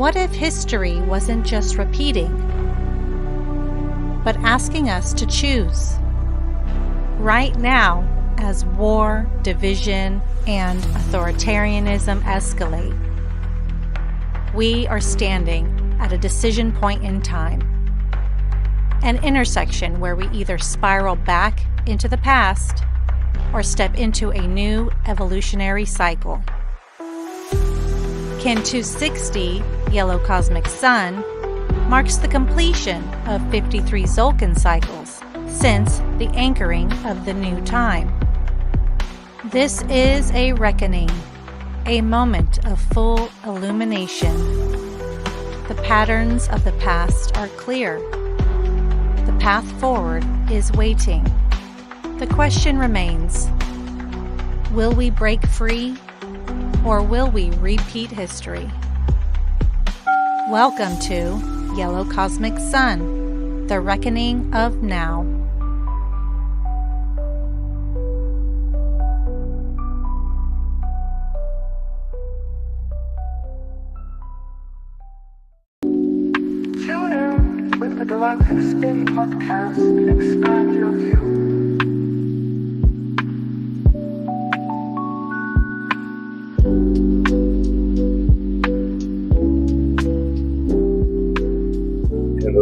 What if history wasn't just repeating, but asking us to choose? Right now, as war, division, and authoritarianism escalate, we are standing at a decision point in time, an intersection where we either spiral back into the past or step into a new evolutionary cycle. Kin 260, Yellow Cosmic Sun, marks the completion of 53 Tzolk'in cycles since the anchoring of the new time. This is a reckoning, a moment of full illumination. The patterns of the past are clear. The path forward is waiting. The question remains, will we break free or will we repeat history? Welcome to Yellow Cosmic Sun, the reckoning of now. Tune in with the Galactic Spin podcast and expand your view.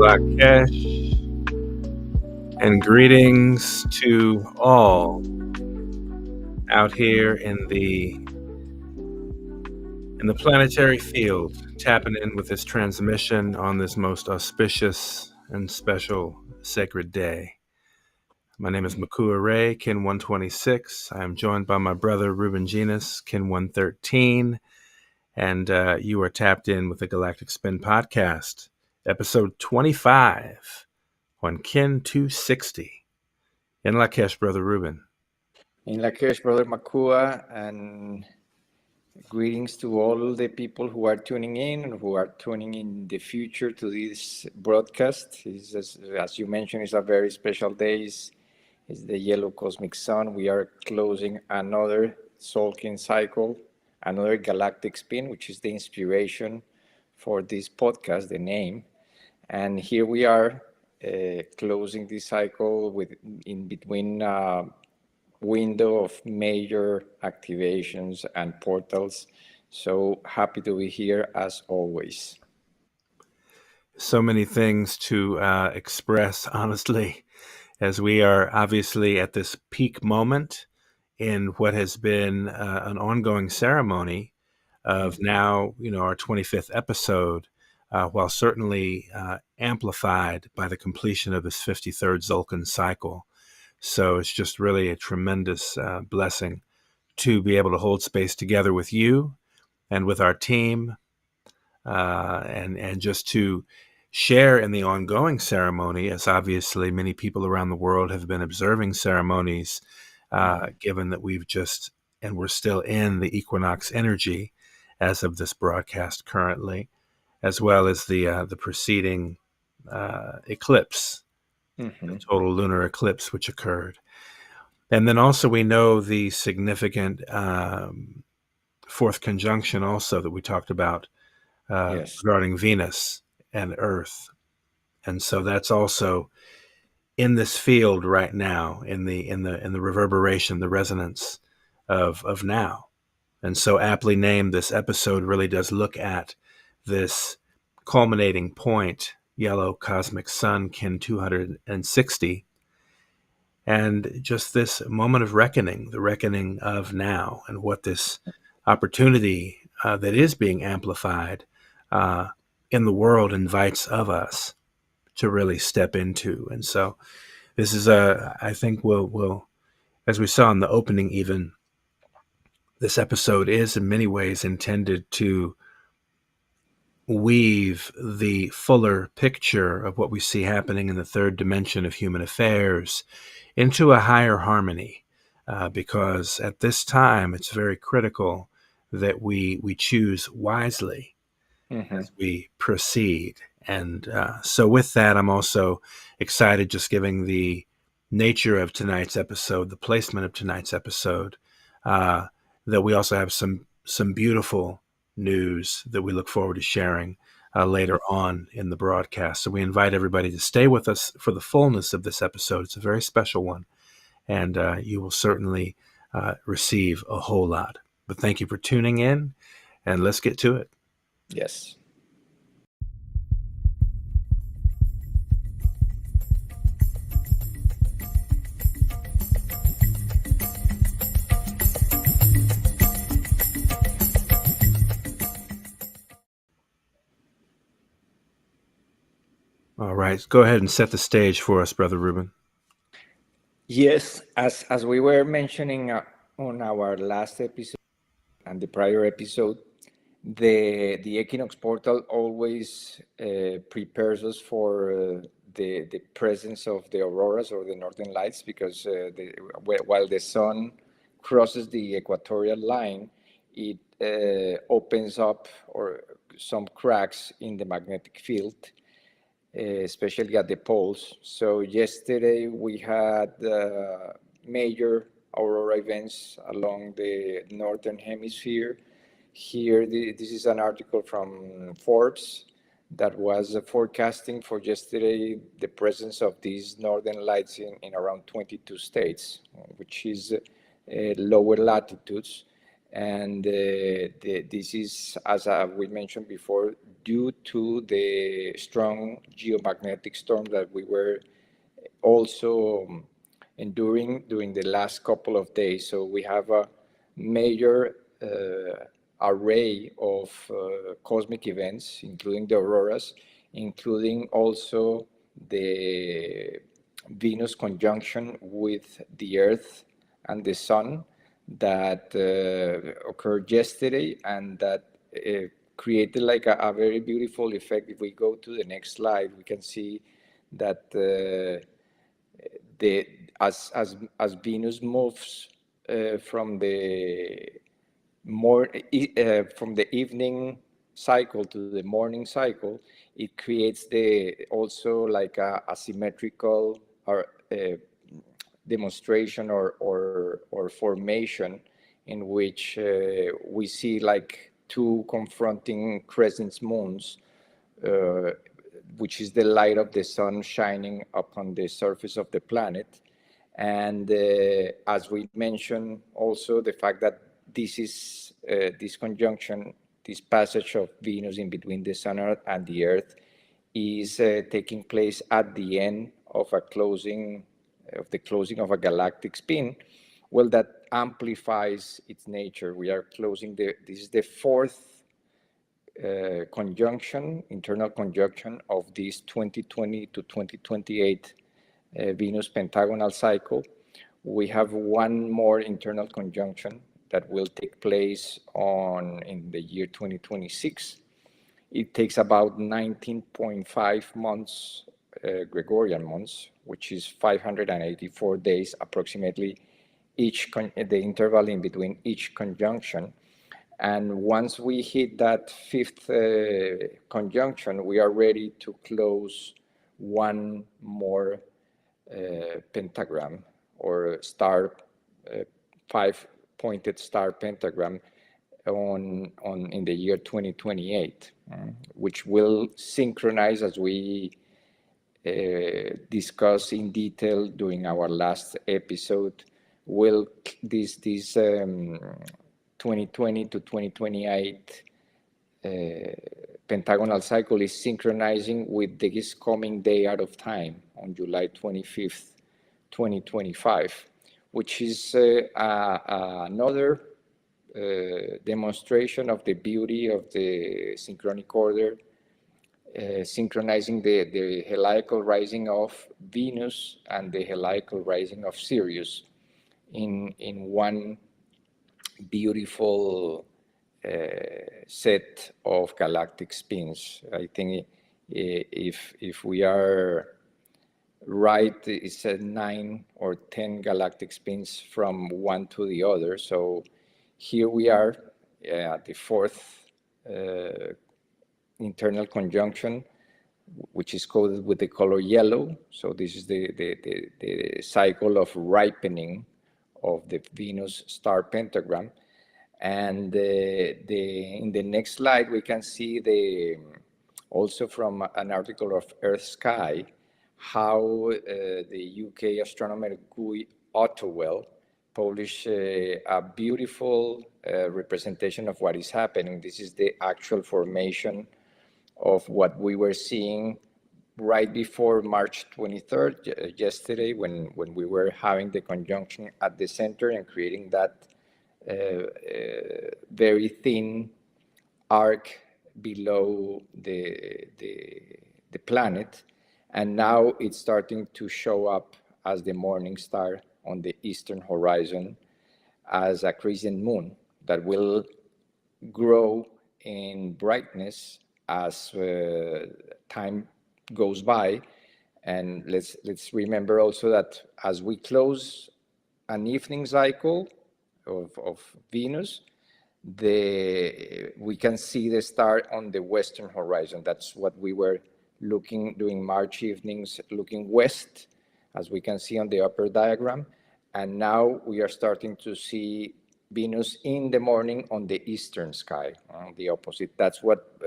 Lakesh, and greetings to all out here in the planetary field, tapping in with this transmission on this most auspicious and special sacred day. My name is Mikuak Rai, Kin 126. I am joined by my brother Ruben Llinas, Kin 113, and you are tapped in with the Galactic Spin podcast. Episode 25 on Kin 260. In Lakesh, Brother Ruben. In Lakesh, Brother Makua, and greetings to all the people who are tuning in and who are tuning in the future to this broadcast. As you mentioned, it's a very special day. It's the Yellow Cosmic Sun. We are closing another Tzolk'in cycle, another galactic spin, which is the inspiration for this podcast, the name. And here we are closing this cycle in between window of major activations and portals. So happy to be here as always. So many things to express, honestly, as we are obviously at this peak moment in what has been an ongoing ceremony of now, our 25th episode. While certainly amplified by the completion of this 53rd Tzolk'in cycle. So it's just really a tremendous blessing to be able to hold space together with you and with our team and just to share in the ongoing ceremony, as obviously many people around the world have been observing ceremonies, given that we're still in the equinox energy as of this broadcast currently, as well as the preceding eclipse, the total lunar eclipse which occurred. And then also we know the significant fourth conjunction also that we talked about regarding Venus and Earth. And so that's also in this field right now, in the reverberation, the resonance of now. And so aptly named, this episode really does look at this culminating point, Yellow Cosmic Sun, Kin 260, and just this moment of reckoning, the reckoning of now, and what this opportunity that is being amplified in the world invites of us to really step into. And so this is I think we'll, as we saw in the opening even, this episode is in many ways intended to weave the fuller picture of what we see happening in the third dimension of human affairs into a higher harmony, because at this time it's very critical that we choose wisely as we proceed. And so with that, I'm also excited, just giving the nature of tonight's episode, the placement of tonight's episode, that we also have some beautiful news that we look forward to sharing later on in the broadcast. So we invite everybody to stay with us for the fullness of this episode. It's a very special one, and you will certainly receive a whole lot. But thank you for tuning in, and let's get to it. Yes. All right, go ahead and set the stage for us, Brother Ruben. Yes, as we were mentioning on our last episode and the prior episode, the equinox portal always prepares us for the presence of the auroras or the northern lights, because while the sun crosses the equatorial line, it opens up or some cracks in the magnetic field, especially at the poles. So yesterday we had major aurora events along the northern hemisphere. Here, this is an article from Forbes that was forecasting for yesterday the presence of these northern lights in around 22 states, which is lower latitudes. And this is, as we mentioned before, due to the strong geomagnetic storm that we were also enduring during the last couple of days. So we have a major array of cosmic events, including the auroras, including also the Venus conjunction with the Earth and the Sun that occurred yesterday, and that created like a very beautiful effect. If we go to the next slide, we can see that as Venus moves from the evening cycle to the morning cycle, it creates also like a symmetrical or demonstration or formation in which we see like two confronting crescent moons, which is the light of the sun shining upon the surface of the planet. And as we mentioned, also the fact that this conjunction, this passage of Venus in between the sun and the Earth, is taking place at the end of the closing of a galactic spin. Well, that amplifies its nature. We are closing this is the fourth conjunction, internal conjunction of this 2020 to 2028 Venus pentagonal cycle. We have one more internal conjunction that will take place in the year 2026. It takes about 19.5 months, Gregorian months, which is 584 days approximately, the interval in between each conjunction. And once we hit that fifth conjunction, we are ready to close one more pentagram or star, five-pointed star pentagram in the year 2028, which will synchronize, as we discussed in detail during our last episode. Will this 2020 to 2028 pentagonal cycle is synchronizing with this coming day out of time on July 25th, 2025, which is another demonstration of the beauty of the synchronic order, synchronizing the heliacal rising of Venus and the heliacal rising of Sirius in one beautiful set of galactic spins. I think if we are right, it's 9 or 10 galactic spins from one to the other. So here we are at the fourth internal conjunction, which is coded with the color yellow. So this is the cycle of ripening of the Venus star pentagram. And in the next slide, we can see also from an article of Earth Sky, how the UK astronomer Guy Ottowell published a beautiful representation of what is happening. This is the actual formation of what we were seeing right before March 23rd, yesterday, when we were having the conjunction at the center and creating that very thin arc below the planet. And now it's starting to show up as the morning star on the eastern horizon as a crescent moon that will grow in brightness as time goes by. And let's remember also that as we close an evening cycle of Venus, we can see the star on the western horizon. That's what we were looking during March evenings, looking west, as we can see on the upper diagram. And now we are starting to see Venus in the morning on the eastern sky, the opposite. That's what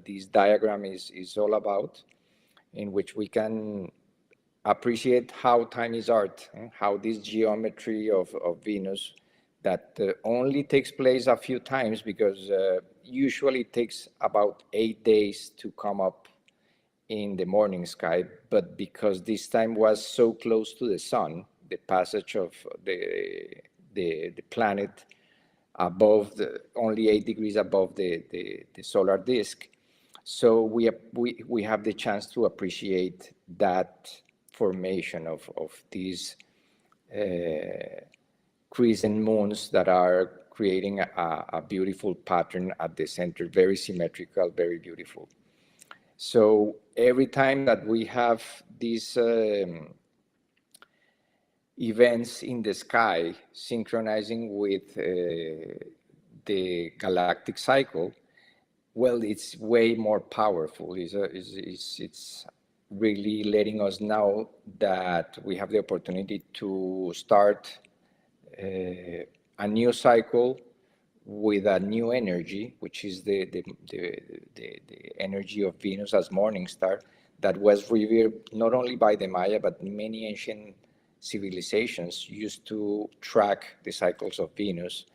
this diagram is all about, in which we can appreciate how time is art, how this geometry of Venus that only takes place a few times, because usually it takes about 8 days to come up in the morning sky. But because this time was so close to the sun, the passage of the planet above only 8 degrees above the solar disk, so we have the chance to appreciate that formation of these crescent moons that are creating a beautiful pattern at the center, very symmetrical, very beautiful. So every time that we have these events in the sky synchronizing with the galactic cycle, well, it's way more powerful. It's really letting us know that we have the opportunity to start a new cycle with a new energy, which is the energy of Venus as morning star, that was revered not only by the Maya, but many ancient civilizations used to track the cycles of Venus,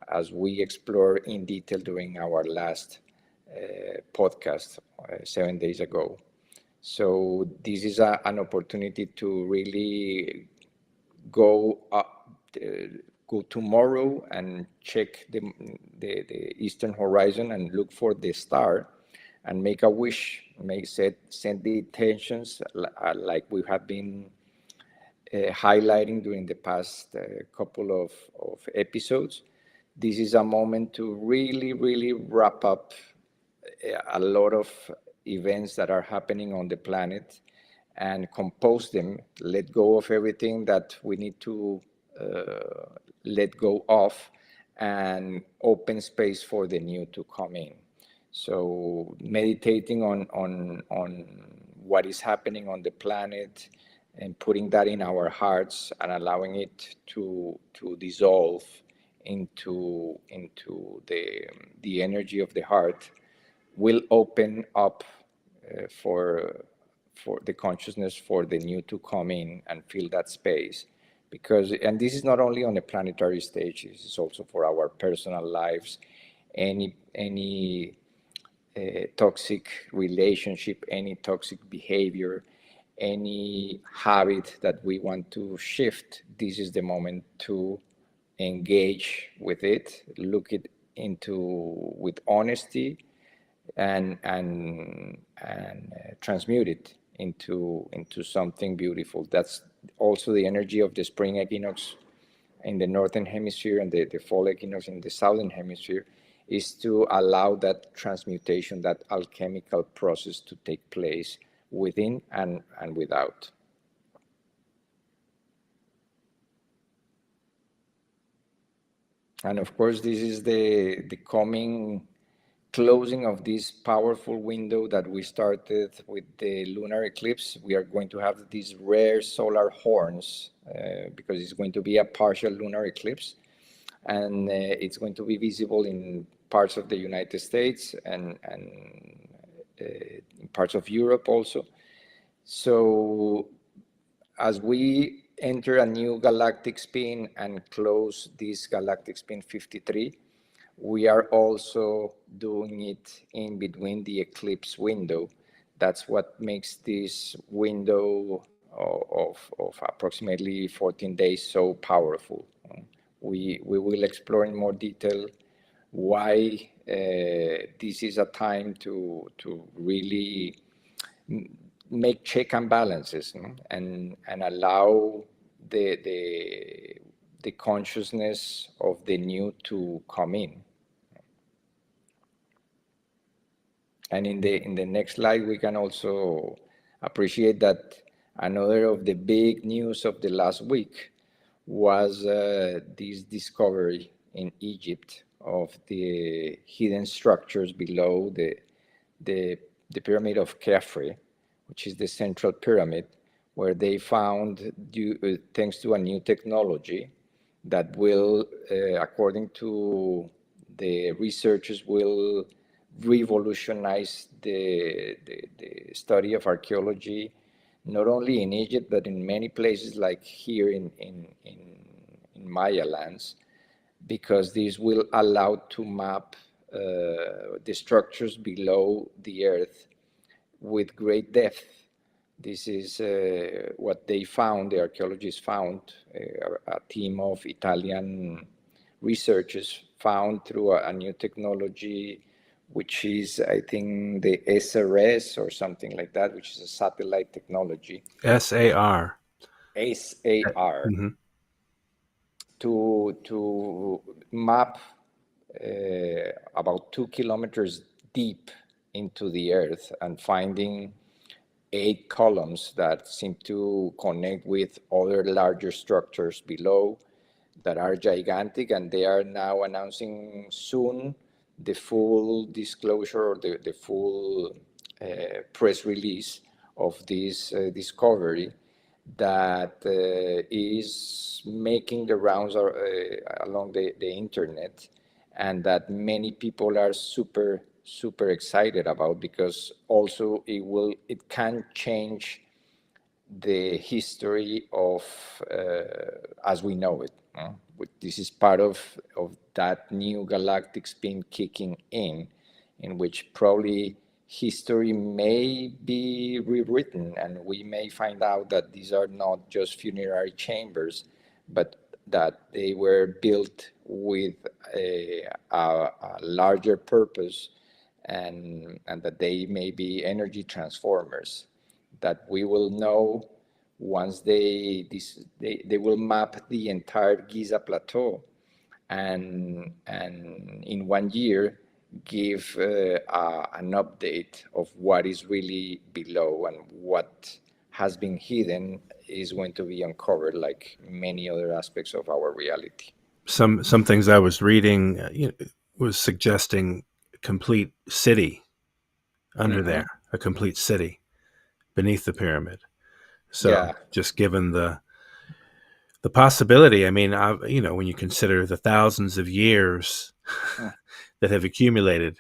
as we explored in detail during our last podcast 7 days ago. So this is an opportunity to really go tomorrow and check the eastern horizon and look for the star and make a wish, send the intentions like we have been highlighting during the past couple of episodes. This is a moment to really wrap up a lot of events that are happening on the planet and compose them, let go of everything that we need to let go of, and open space for the new to come in. So meditating on what is happening on the planet and putting that in our hearts and allowing it to dissolve into the energy of the heart will open up for the consciousness for the new to come in and fill that space. Because, and this is not only on the planetary stage, this is also for our personal lives. Any toxic relationship, any toxic behavior, any habit that we want to shift, this is the moment to engage with it, look it into with honesty, and transmute it into something beautiful. That's also the energy of the spring equinox in the northern hemisphere and the fall equinox in the southern hemisphere, is to allow that transmutation, that alchemical process to take place within and without. And of course, this is the coming closing of this powerful window that we started with the lunar eclipse. We are going to have these rare solar horns because it's going to be a partial lunar eclipse, and it's going to be visible in parts of the United States and in parts of Europe also. So as we enter a new galactic spin and close this galactic spin 53, we are also doing it in between the eclipse window. That's what makes this window of approximately 14 days so powerful. We will explore in more detail why this is a time to really make check and balances, and allow the consciousness of the new to come in. And in the next slide, we can also appreciate that another of the big news of the last week was this discovery in Egypt of the hidden structures below the pyramid of Khafre, which is the central pyramid, where they found, thanks to a new technology that will, according to the researchers, will revolutionize the study of archaeology, not only in Egypt, but in many places like here in Maya lands, because this will allow to map the structures below the earth with great depth. This is what they found, the archaeologists found, a team of Italian researchers found through a new technology, which is, I think, the SRS or something like that, which is a satellite technology. SAR. SAR. Mm-hmm. To map about 2 kilometers deep into the earth and finding 8 columns that seem to connect with other larger structures below that are gigantic, and they are now announcing soon the full disclosure or the full press release of this discovery that is making the rounds along the internet, and that many people are super excited about, because also it can change the history of as we know it. This is part of that new galactic spin kicking in which probably history may be rewritten, and we may find out that these are not just funerary chambers, but that they were built with a larger purpose, and that they may be energy transformers that we will know once they will map the entire Giza plateau, and in 1 year give an update of what is really below, and what has been hidden is going to be uncovered, like many other aspects of our reality. Some things I was reading was suggesting a complete city under there, a complete city beneath the pyramid. So Yeah. just given the possibility, I mean, when you consider the thousands of years that have accumulated.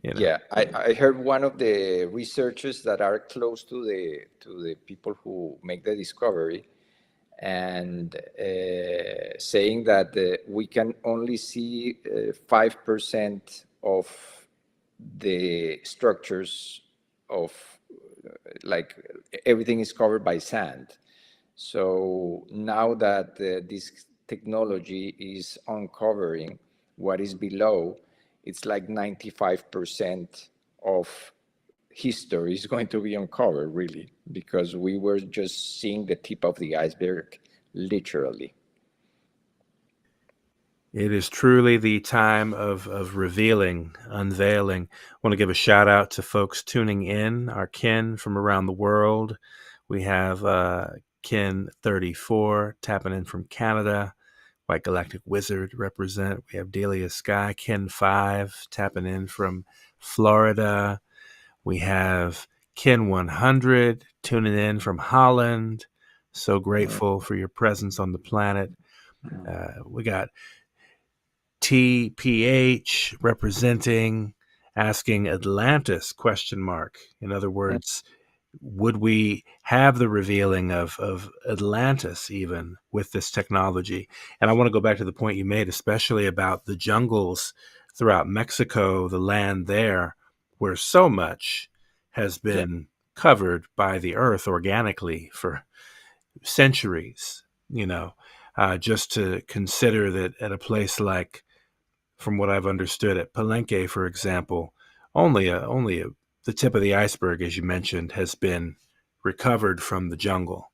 Yeah, I heard one of the researchers that are close to the people who make the discovery, and saying that we can only see 5% of the structures of, like, everything is covered by sand. So now that this technology is uncovering what is below, it's like 95% of history is going to be uncovered, really, because we were just seeing the tip of the iceberg, literally. It is truly the time of revealing, unveiling. I want to give a shout out to folks tuning in, our kin from around the world. We have kin 34 tapping in from Canada. White Galactic Wizard represent. We have Delia Sky, kin 5 tapping in from Florida. We have kin 100 tuning in from Holland. So grateful for your presence on the planet. We got TPH representing asking Atlantis ? In other words, would we have the revealing of Atlantis even with this technology? And I want to go back to the point you made, especially about the jungles throughout Mexico, the land there, where so much has been covered by the earth organically for centuries, just to consider that at a place like, from what I've understood, at Palenque, for example, only the tip of the iceberg, as you mentioned, has been recovered from the jungle.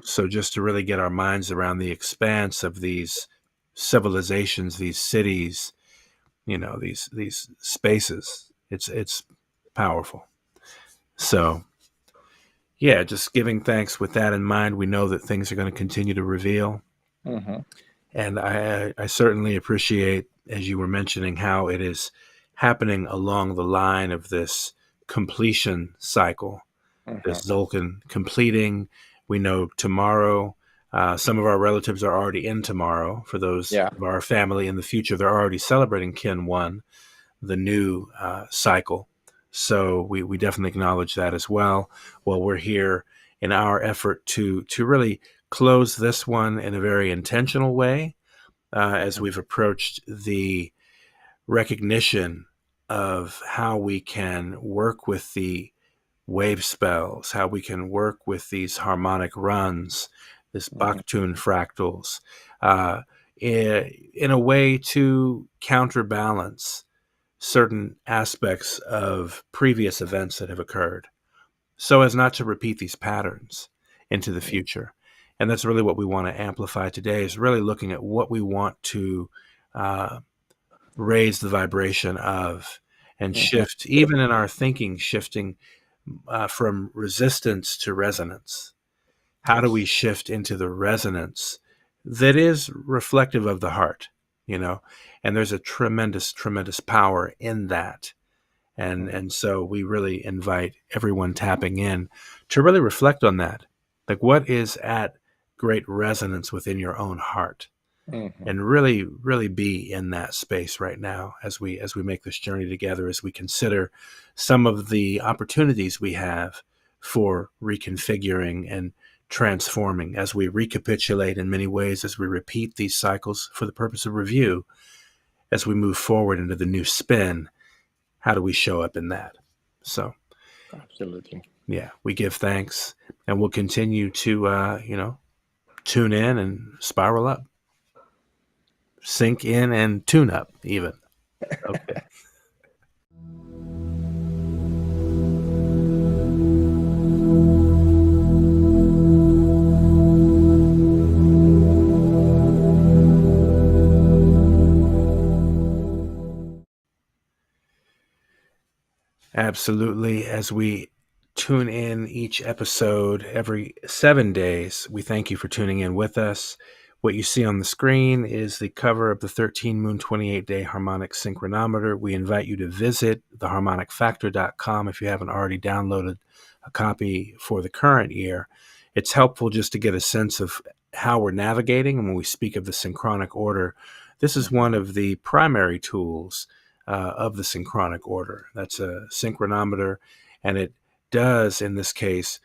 So just to really get our minds around the expanse of these civilizations, these cities, these spaces, it's powerful. So yeah, just giving thanks with that in mind. We know that things are going to continue to reveal. And I certainly appreciate, as you were mentioning, how it is happening along the line of this completion cycle, this Tzolk'in completing. We know tomorrow, some of our relatives are already in tomorrow. For those of our family in the future, they're already celebrating Kin 1, the new cycle. So we definitely acknowledge that as well. Well, we're here in our effort to really close this one in a very intentional way, as we've approached the recognition of how we can work with the wave spells, how we can work with these harmonic runs, this Baktun fractals, in a way to counterbalance certain aspects of previous events that have occurred, so as not to repeat these patterns into the future. And that's really what we want to amplify today, is really looking at what we want to raise the vibration of, and shift, even in our thinking, shifting from resistance to resonance. How do we shift into the resonance that is reflective of the heart, and there's a tremendous, tremendous power in that. And so we really invite everyone tapping in to really reflect on that. Like, what is at great resonance within your own heart? And really, really be in that space right now as we make this journey together, as we consider some of the opportunities we have for reconfiguring and transforming, as we recapitulate in many ways, as we repeat these cycles for the purpose of review, as we move forward into the new spin. How do we show up in that? So, absolutely, yeah, we give thanks, and we'll continue to, tune in and spiral up, sink in and tune up even. Okay. Absolutely. As we tune in each episode every 7 days, we thank you for tuning in with us. What you see on the screen is the cover of the 13 Moon 28-Day Harmonic Synchronometer. We invite you to visit theharmonicfactor.com if you haven't already downloaded a copy for the current year. It's helpful just to get a sense of how we're navigating. And when we speak of the synchronic order, this is one of the primary tools of the synchronic order. That's a synchronometer, and it does, in this case,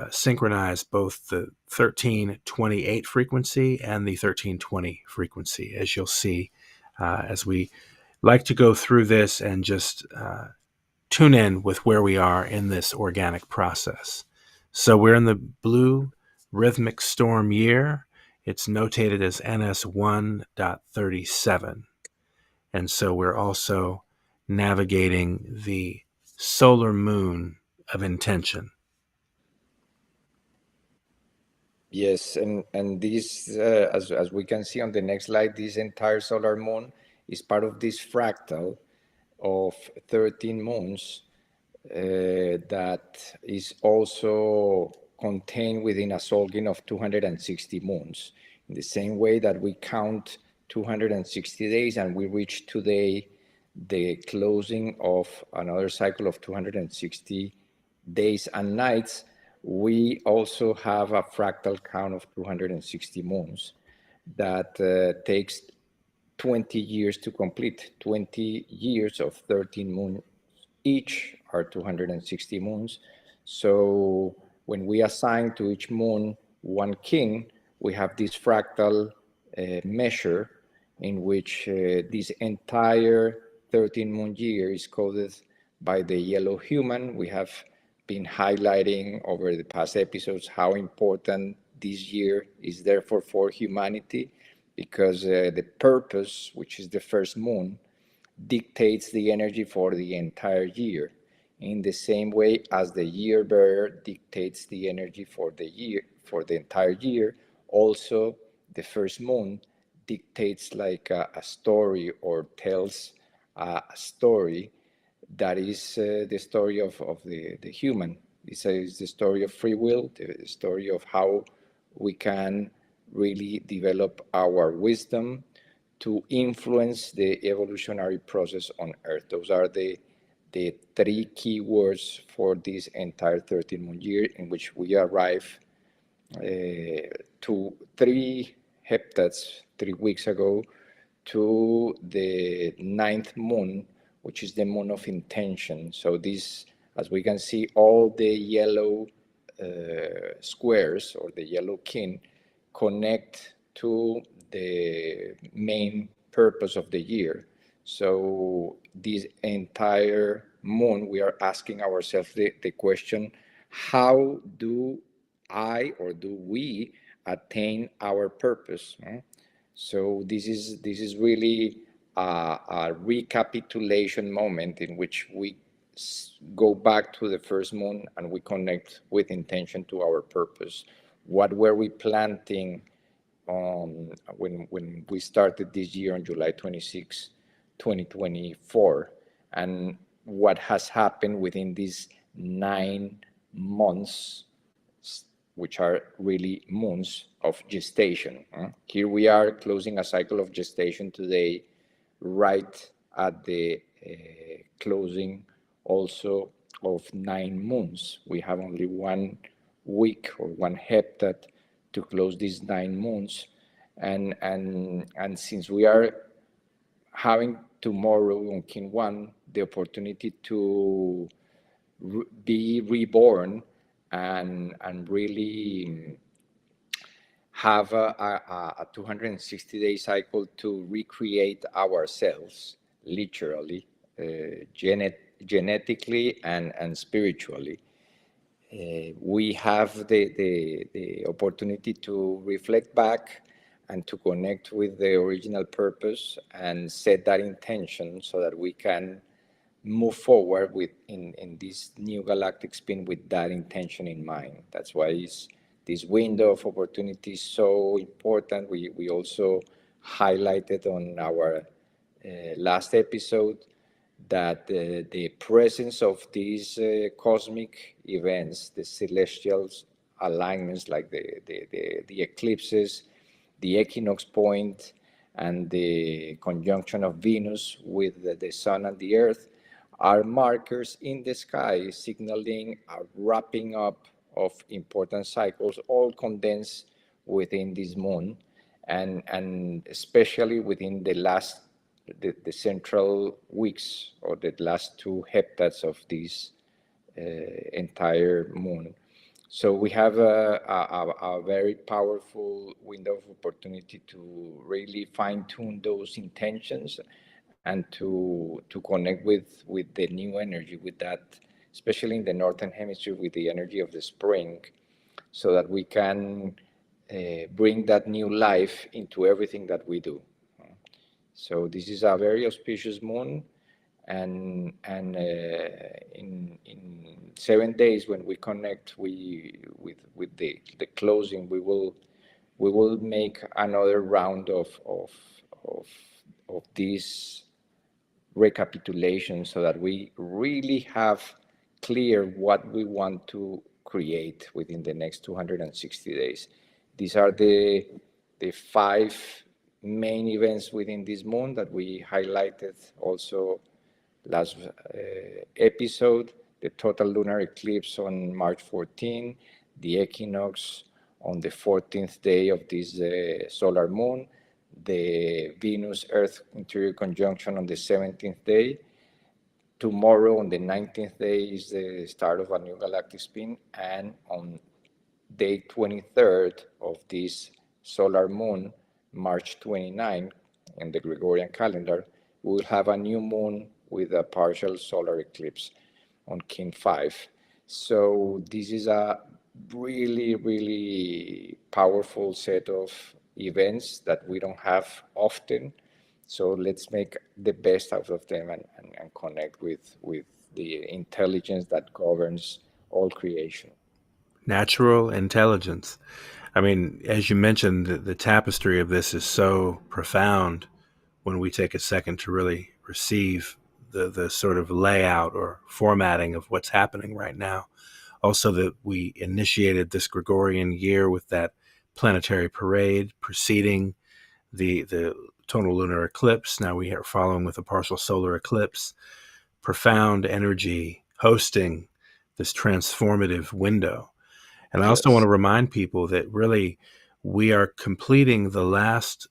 synchronize both the 1328 frequency and the 1320 frequency, as you'll see, as we like to go through this and just tune in with where we are in this organic process. So we're in the blue rhythmic storm year. It's notated as NS1.37. And so we're also navigating the solar moon of intention. Yes, and this, as we can see on the next slide, this entire solar moon is part of this fractal of 13 moons that is also contained within a Tzolk'in of 260 moons. In the same way that we count 260 days, and we reach today the closing of another cycle of 260 days and nights, we also have a fractal count of 260 moons that takes 20 years to complete. 20 years of 13 moons each are 260 moons. So when we assign to each moon one king, we have this fractal measure in which this entire 13 moon year is coded by the yellow human. We have been highlighting over the past episodes how important this year is therefore for humanity, because the purpose, which is the first moon, dictates the energy for the entire year, in the same way as the year bearer dictates the energy for the year, for the entire year. Also, the first moon dictates like a story, or tells a story that is the story of the human. It's the story of free will, the story of how we can really develop our wisdom to influence the evolutionary process on Earth. Those are the three key words for this entire 13 moon year, in which we arrive to 3 heptads 3 weeks ago to the 9th moon, which is the moon of intention. So this, as we can see, all the yellow squares, or the yellow kin, connect to the main purpose of the year. So this entire moon, we are asking ourselves the question, how do I, or do we, attain our purpose? So this is really a recapitulation moment in which we go back to the first moon and we connect with intention to our purpose. What were we planting when we started this year on July 26, 2024? And what has happened within these 9 months, which are really moons of gestation. Here we are closing a cycle of gestation today, right at the closing also of 9 moons. We have only 1 week or 1 heptad to close these 9 moons. And since we are having tomorrow on Kin 1 the opportunity to be reborn and really have a 260-day cycle to recreate ourselves, literally, genetically and spiritually. We have the opportunity to reflect back and to connect with the original purpose and set that intention so that we can move forward with in this new galactic spin with that intention in mind. That's why this window of opportunity is so important. We also highlighted on our last episode that the presence of these cosmic events, the celestial alignments like the eclipses, the equinox point, and the conjunction of Venus with the sun and the earth, are markers in the sky signaling a wrapping up of important cycles, all condensed within this moon, and especially within the central weeks, or the last 2 heptads of this entire moon. So we have a very powerful window of opportunity to really fine-tune those intentions and to connect with the new energy, with that, especially in the northern hemisphere, with the energy of the spring, so that we can bring that new life into everything that we do. So this is a very auspicious moon, and in 7 days, when we connect with the closing, we will make another round of this recapitulation, so that we really have clear what we want to create within the next 260 days. These are the 5 main events within this moon that we highlighted also last episode: the total lunar eclipse on March 14, the equinox on the 14th day of this solar moon, the Venus-Earth interior conjunction on the 17th day. Tomorrow, on the 19th day, is the start of a new galactic spin, and on day 23rd of this solar moon, March 29, in the Gregorian calendar, we will have a new moon with a partial solar eclipse on Kin 5. So this is a really, really powerful set of events that we don't have often. So let's make the best out of them and connect with the intelligence that governs all creation. Natural intelligence. I mean, as you mentioned, the tapestry of this is so profound when we take a second to really receive the sort of layout or formatting of what's happening right now. Also, that we initiated this Gregorian year with that planetary parade preceding the total lunar eclipse. Now we are following with a partial solar eclipse. Profound energy hosting this transformative window. And I also want to remind people that really we are completing the last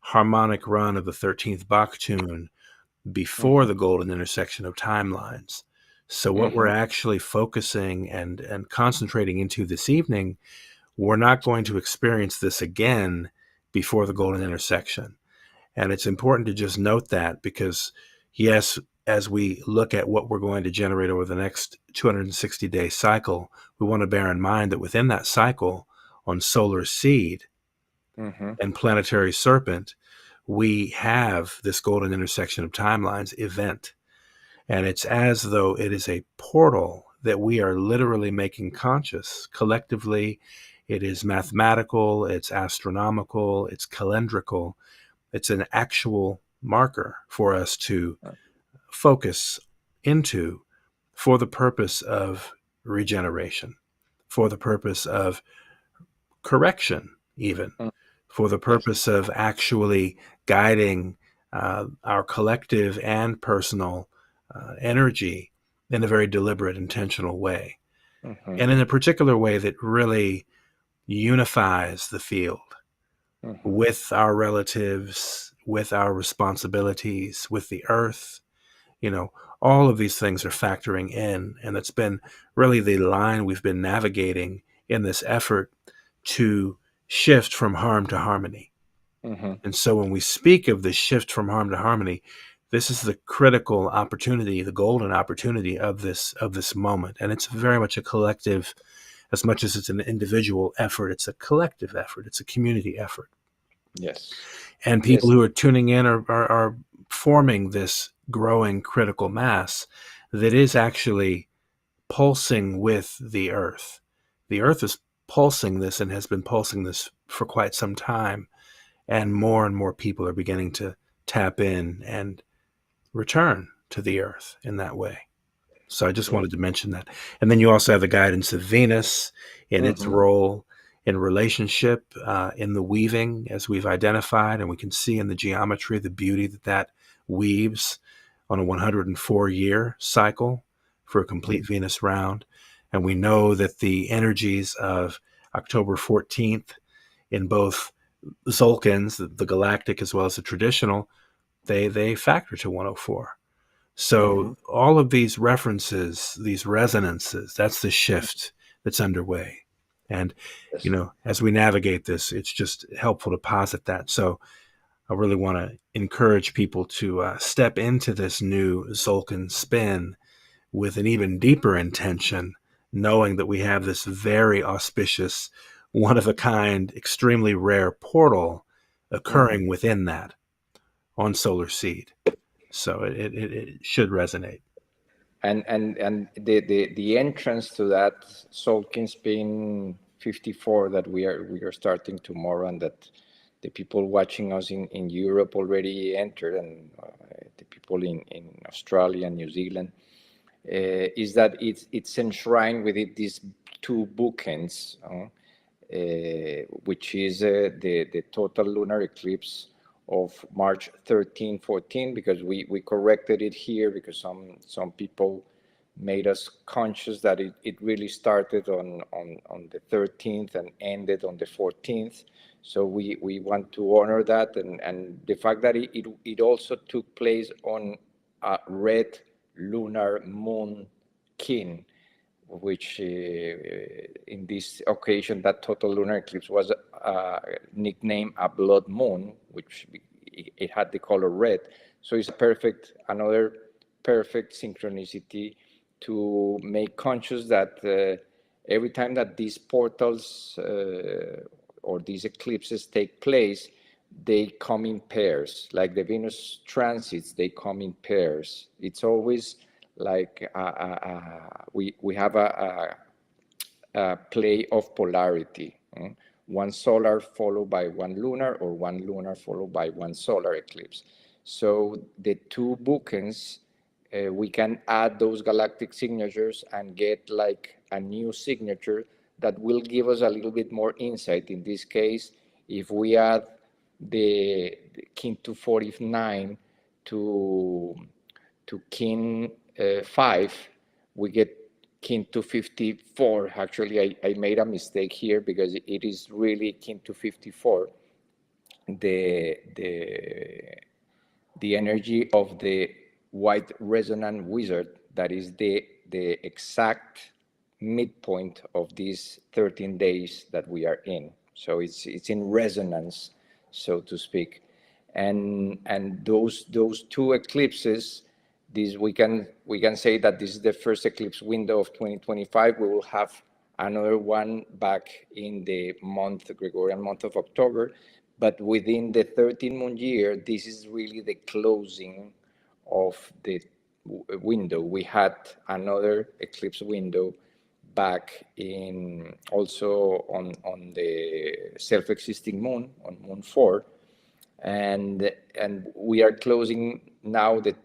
harmonic run of the 13th Bach tune before the golden intersection of timelines. So what we're actually focusing and concentrating into this evening, we're not going to experience this again before the golden intersection. And it's important to just note that because, yes, as we look at what we're going to generate over the next 260-day cycle, we want to bear in mind that within that cycle, on solar seed and planetary serpent, we have this golden intersection of timelines event. And it's as though it is a portal that we are literally making conscious. Collectively, it is mathematical, it's astronomical, it's calendrical. It's an actual marker for us to focus into for the purpose of regeneration, for the purpose of correction, even for the purpose of actually guiding our collective and personal energy in a very deliberate, intentional way. And in a particular way that really unifies the field with our relatives, with our responsibilities, with the earth. You know, all of these things are factoring in. And it's been really the line we've been navigating in this effort to shift from harm to harmony. And so when we speak of the shift from harm to harmony, this is the critical opportunity, the golden opportunity of this moment. And it's very much a collective, as much as it's an individual effort, it's a collective effort. It's a community effort. Yes. And people who are tuning in are forming this growing critical mass that is actually pulsing with the earth. The earth is pulsing this and has been pulsing this for quite some time. And more people are beginning to tap in and return to the earth in that way. So I just wanted to mention that. And then you also have the guidance of Venus in its role in relationship, in the weaving, as we've identified, and we can see in the geometry the beauty that weaves on a 104-year cycle for a complete Venus round. And we know that the energies of October 14th in both Tzolk'ins, the galactic as well as the traditional, they factor to 104. So all of these references, these resonances, that's the shift that's underway. And, you know, as we navigate this, it's just helpful to posit that. So I really want to encourage people to step into this new Tzolk'in spin with an even deeper intention, knowing that we have this very auspicious, one-of-a-kind, extremely rare portal occurring within that on solar seed. So it should resonate. And the entrance to that Tzolk'in spin 54 that we are starting tomorrow, and that the people watching us in Europe already entered, and the people in Australia and New Zealand, is that it's enshrined with these two bookends, which is the total lunar eclipse of March 13, 14, because we corrected it here because some people made us conscious that it really started on the 13th and ended on the 14th. So we want to honor that, and the fact that it also took place on a red lunar moon kin, which in this occasion, that total lunar eclipse was nicknamed a blood moon, which it had the color red. So it's another perfect synchronicity to make conscious that every time that these portals or these eclipses take place, they come in pairs. Like the Venus transits, they come in pairs. It's always like we have a play of polarity. One solar followed by one lunar, or one lunar followed by one solar eclipse. So the two bookends, we can add those galactic signatures and get like a new signature that will give us a little bit more insight. In this case, if we add the kin 249 to kin 5, we get kin 254. Actually, I made a mistake here because it is really kin 254. The energy of the white resonant wizard, that is the exact midpoint of these 13 days that we are in. So it's in resonance, so to speak. And those two eclipses, we can say that this is the first eclipse window of 2025. We will have another one back in the Gregorian month of October. But within the 13 moon year, this is really the closing of the window. We had another eclipse window back in also on the self-existing moon, on moon 4. And we are closing now the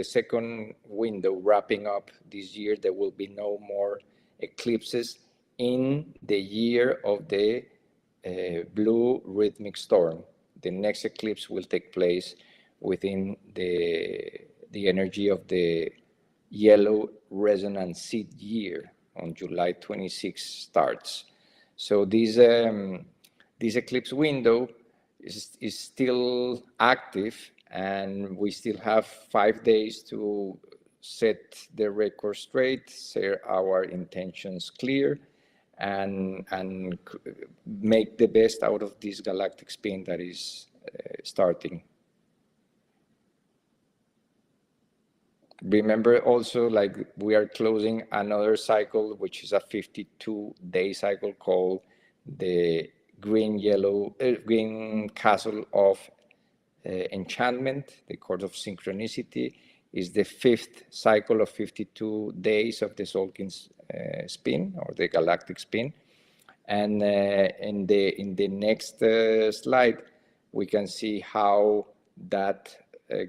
second window, wrapping up this year. There will be no more eclipses in the year of the blue rhythmic storm. The next eclipse will take place within the energy of the yellow resonant seed year on July 26 starts. So this eclipse window is still active, and we still have 5 days to set the record straight, set our intentions clear, and make the best out of this galactic spin that is starting. Remember also, like, we are closing another cycle, which is a 52-day cycle called the green castle of enchantment. The court of synchronicity is the 5th cycle of 52 days of the Tzolk'in spin, or the galactic spin. And in the next slide, we can see how that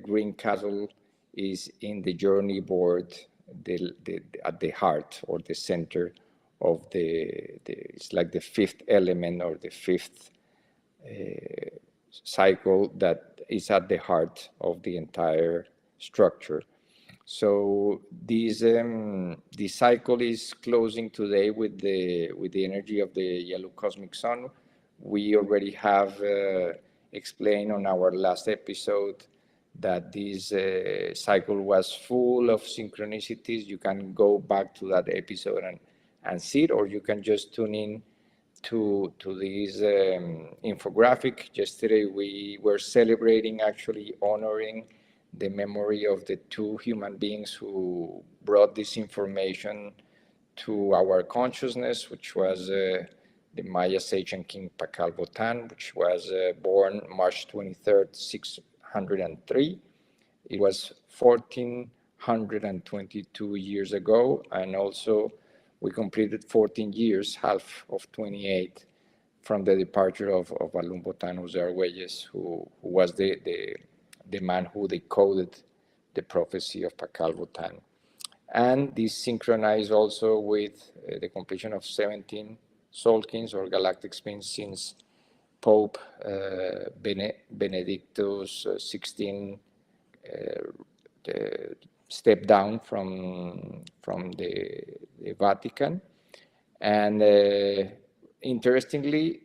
green castle is in the journey board, at the heart or the center of it's like the 5th element, or the 5th cycle that is at the heart of the entire structure. So this cycle is closing today with the energy of the yellow cosmic sun. We already have explained on our last episode that this cycle was full of synchronicities. You can go back to that episode and see it, or you can just tune in to this infographic. Yesterday we were celebrating, actually honoring the memory of the 2 human beings who brought this information to our consciousness, which was the Maya sage and king Pakal Votan, which was born March 23rd, 603. It was 1422 years ago, and also we completed 14 years, half of 28, from the departure of Alun Botan Jose Argüelles, who was the man who decoded the prophecy of Pakal Votan. And this synchronized also with the completion of 17 Tzolk'ins, or galactic spins, since Pope Benedictus XVI stepped down from the Vatican. And interestingly,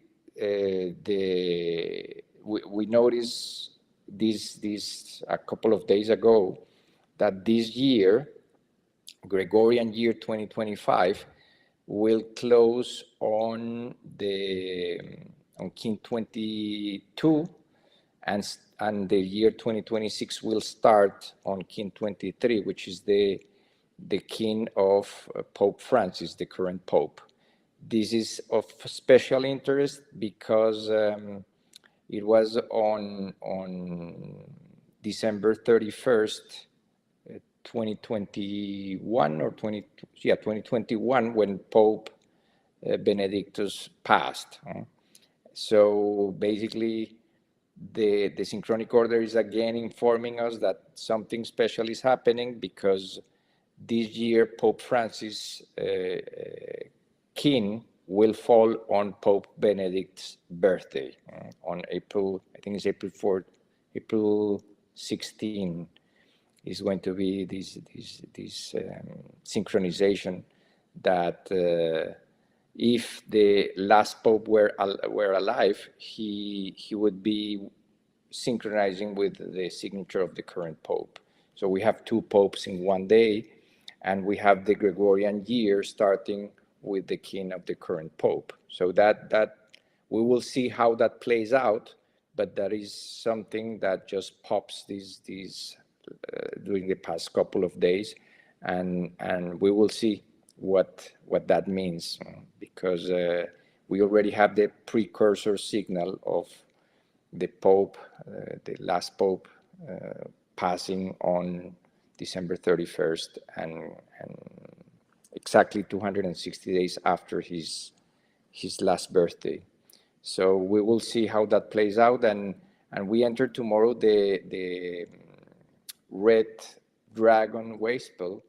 we noticed this a couple of days ago, that this year, Gregorian year 2025, will close on Kin 22, and the year 2026 will start on Kin 23, which is the kin of Pope Francis, the current Pope. This is of special interest because it was on December 31st, 2021 or 2021, when Pope Benedictus passed. So basically, the synchronic order is again informing us that something special is happening, because this year Pope Francis' kin will fall on Pope Benedict's birthday on April, I think it's April 4th, April 16 is going to be this synchronization that if the last Pope were alive, he would be synchronizing with the signature of the current Pope. So we have two popes in one day, and we have the Gregorian year starting with the kin of the current Pope. So that we will see how that plays out, but that is something that just pops these during the past couple of days, and we will see what that means, because we already have the precursor signal of the Pope, the last Pope, passing on December 31st, and exactly 260 days after his last birthday. So we will see how that plays out, and we enter tomorrow the red dragon wayspell,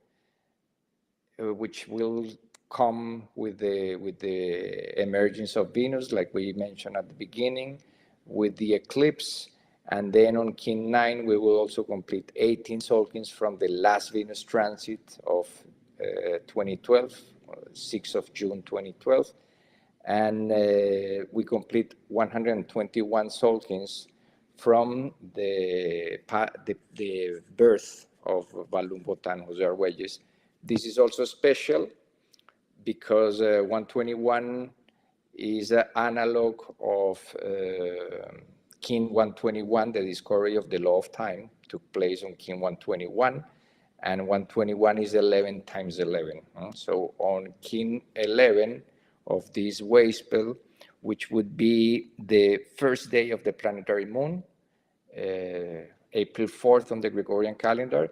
which will come with the emergence of Venus, like we mentioned at the beginning, with the eclipse. And then on Kin 9, we will also complete 18 Tzolk'ins from the last Venus transit of 2012, 6th of June 2012. And we complete 121 Tzolk'ins from the birth of Balloon Botan Jose Arguelles. This is also special because 121 is an analog of Kin 121. The discovery of the law of time took place on Kin 121, and 121 is 11 times 11. So on Kin 11 of this wayspell, which would be the first day of the planetary moon, April 4th on the Gregorian calendar,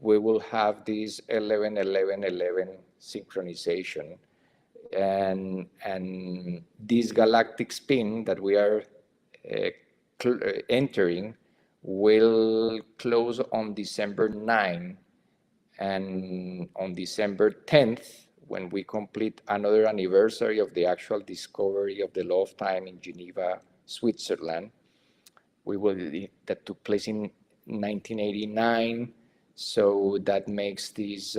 we will have this 11-11-11 synchronization. And this galactic spin that we are entering will close on December 9, and on December 10th, when we complete another anniversary of the actual discovery of the law of time in Geneva, Switzerland, that took place in 1989. So that makes this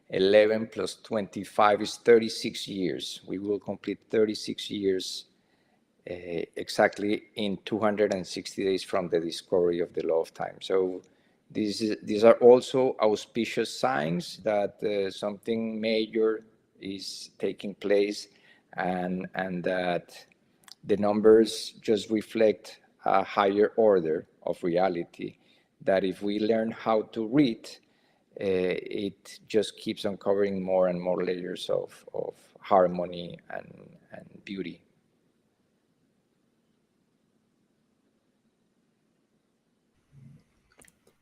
11 plus 25 is 36 years. We will complete 36 years exactly in 260 days from the discovery of the law of time. So these are also auspicious signs that something major is taking place, and that the numbers just reflect a higher order of reality, that if we learn how to read, it just keeps uncovering more and more layers of harmony and beauty.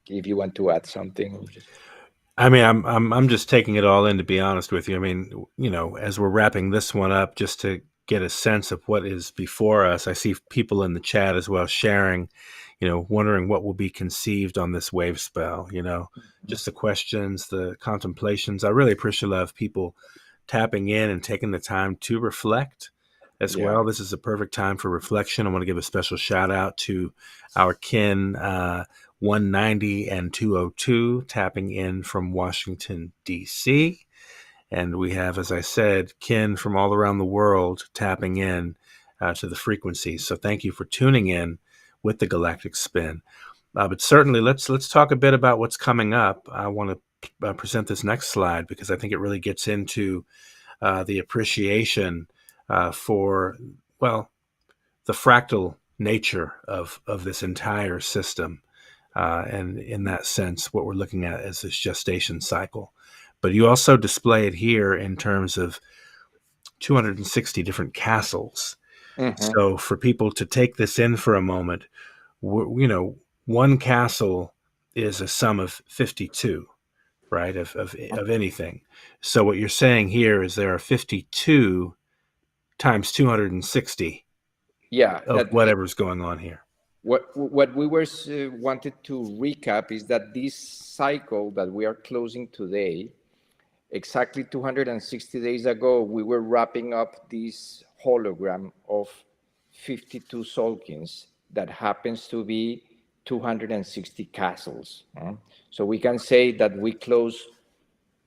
If you want to add something. I mean, I'm just taking it all in, to be honest with you. I mean, as we're wrapping this one up, just to get a sense of what is before us, I see people in the chat as well sharing, wondering what will be conceived on this wave spell, just the questions, the contemplations. I really appreciate people tapping in and taking the time to reflect as well. This is a perfect time for reflection. I want to give a special shout out to our kin 190 and 202 tapping in from Washington, D.C. And we have, as I said, kin from all around the world tapping in to the frequencies. So thank you for tuning in with the Galactic Spin. But certainly, let's talk a bit about what's coming up. I want to present this next slide because I think it really gets into the appreciation for, well, the fractal nature of this entire system. And in that sense, what we're looking at is this gestation cycle. But you also display it here in terms of 260 different castles. Mm-hmm. So for people to take this in for a moment, one castle is a sum of 52, right, of anything. So what you're saying here is there are 52 times 260 of whatever's going on here. What we were wanted to recap is that this cycle that we are closing today, exactly 260 days ago, we were wrapping up this hologram of 52 Tzolk'ins that happens to be 260 castles. So we can say that we closed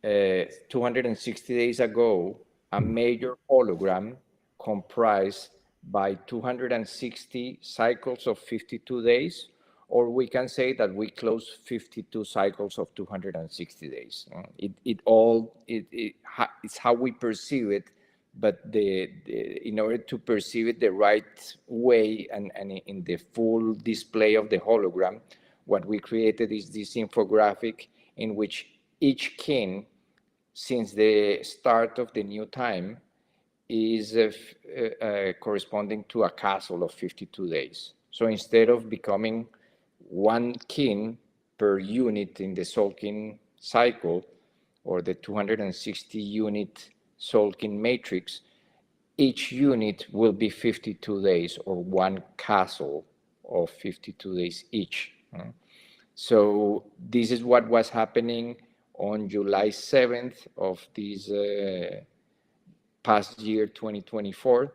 260 days ago a major hologram comprised by 260 cycles of 52 days, or we can say that we close 52 cycles of 260 days. It's how we perceive it, but in order to perceive it the right way and in the full display of the hologram, what we created is this infographic in which each kin, since the start of the new time, is corresponding to a castle of 52 days. So instead of becoming one kin per unit in the Tzolk'in cycle, or the 260 unit Tzolk'in matrix, each unit will be 52 days, or one castle of 52 days each. So this is what was happening on July 7th of this past year, 2024,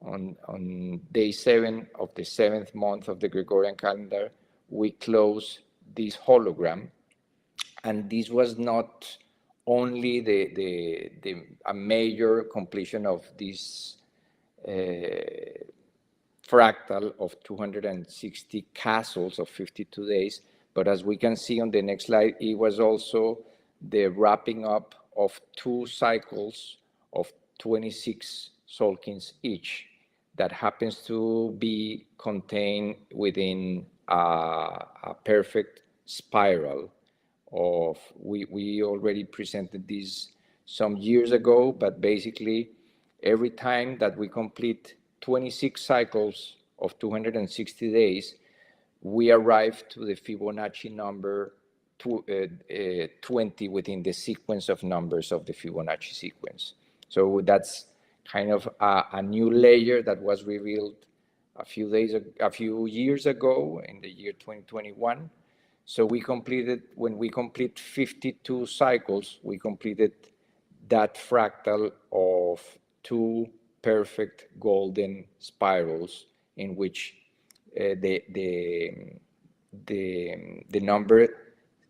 on day 7 of the 7th month of the Gregorian calendar, we closed this hologram. And this was not only a major completion of this fractal of 260 castles of 52 days, but as we can see on the next slide, it was also the wrapping up of 2 cycles of 26 Tzolk'ins each that happens to be contained within a perfect spiral of, we already presented this some years ago, but basically every time that we complete 26 cycles of 260 days, we arrive to the Fibonacci number 20 within the sequence of numbers of the Fibonacci sequence. So that's kind of a new layer that was revealed a few years ago in the year 2021. So when we complete 52 cycles, we completed that fractal of 2 perfect golden spirals in which the number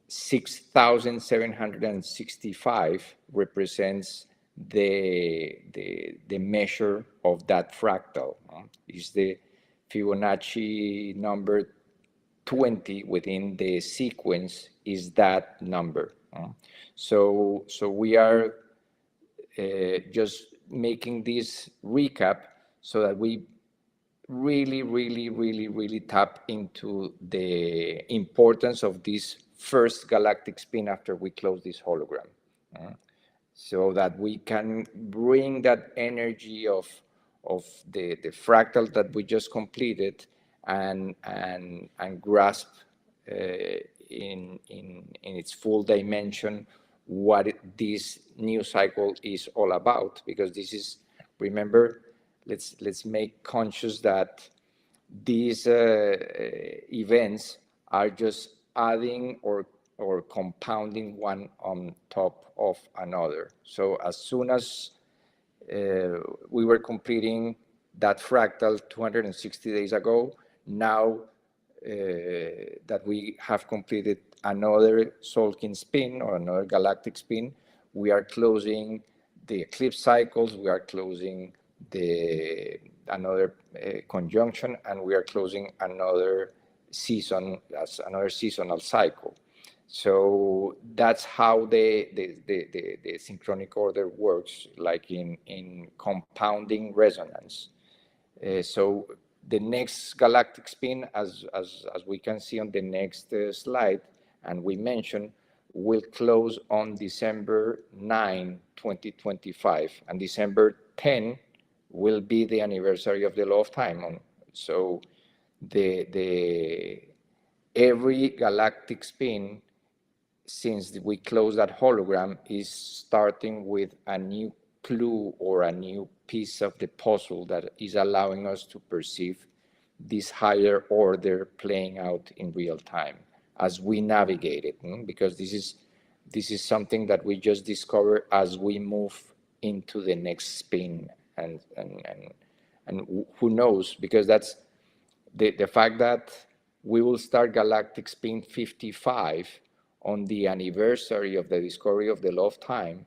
6,765 represents the measure of that fractal. Is the Fibonacci number 20 within the sequence is that number. So we are just making this recap so that we really tap into the importance of this first galactic spin after we close this hologram, so that we can bring that energy of the fractal that we just completed and grasp in its full dimension what this new cycle is all about. Because this is, remember, let's make conscious that these events are just adding or compounding one on top of another. So as soon as we were completing that fractal 260 days ago, now that we have completed another Tzolk'in spin or another galactic spin. We are closing the eclipse cycles, we are closing another conjunction, and we are closing another season, as another seasonal cycle. So that's how the synchronic order works, like in compounding resonance. So the next galactic spin, as we can see on the next slide, and we mentioned, will close on December 9, 2025, and December 10 will be the anniversary of the law of time. So every galactic spin, since we close that hologram, is starting with a new clue or a new piece of the puzzle that is allowing us to perceive this higher order playing out in real time as we navigate it, because this is something that we just discover as we move into the next spin, and who knows, because that's the fact that we will start galactic spin 55 on the anniversary of the discovery of the law of time,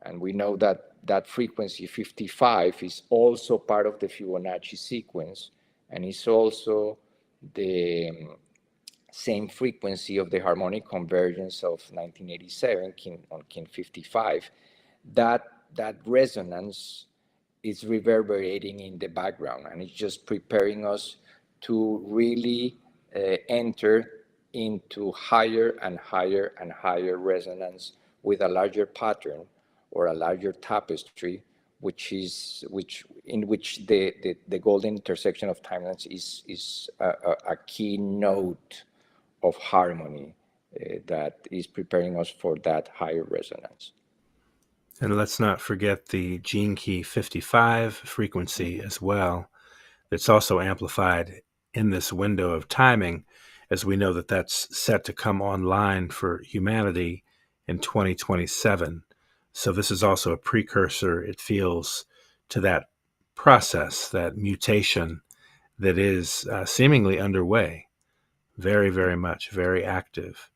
and we know that that frequency 55 is also part of the Fibonacci sequence, and it's also the same frequency of the harmonic convergence of 1987 on kin 55. That resonance is reverberating in the background, and it's just preparing us to really enter into higher and higher and higher resonance with a larger pattern or a larger tapestry, in which the golden intersection of timelines is a key note of harmony that is preparing us for that higher resonance. And let's not forget the gene key 55 frequency as well. That's also amplified in this window of timing, as we know that that's set to come online for humanity in 2027. So this is also a precursor, it feels, to that process, that mutation that is seemingly underway. Very, very much, very active.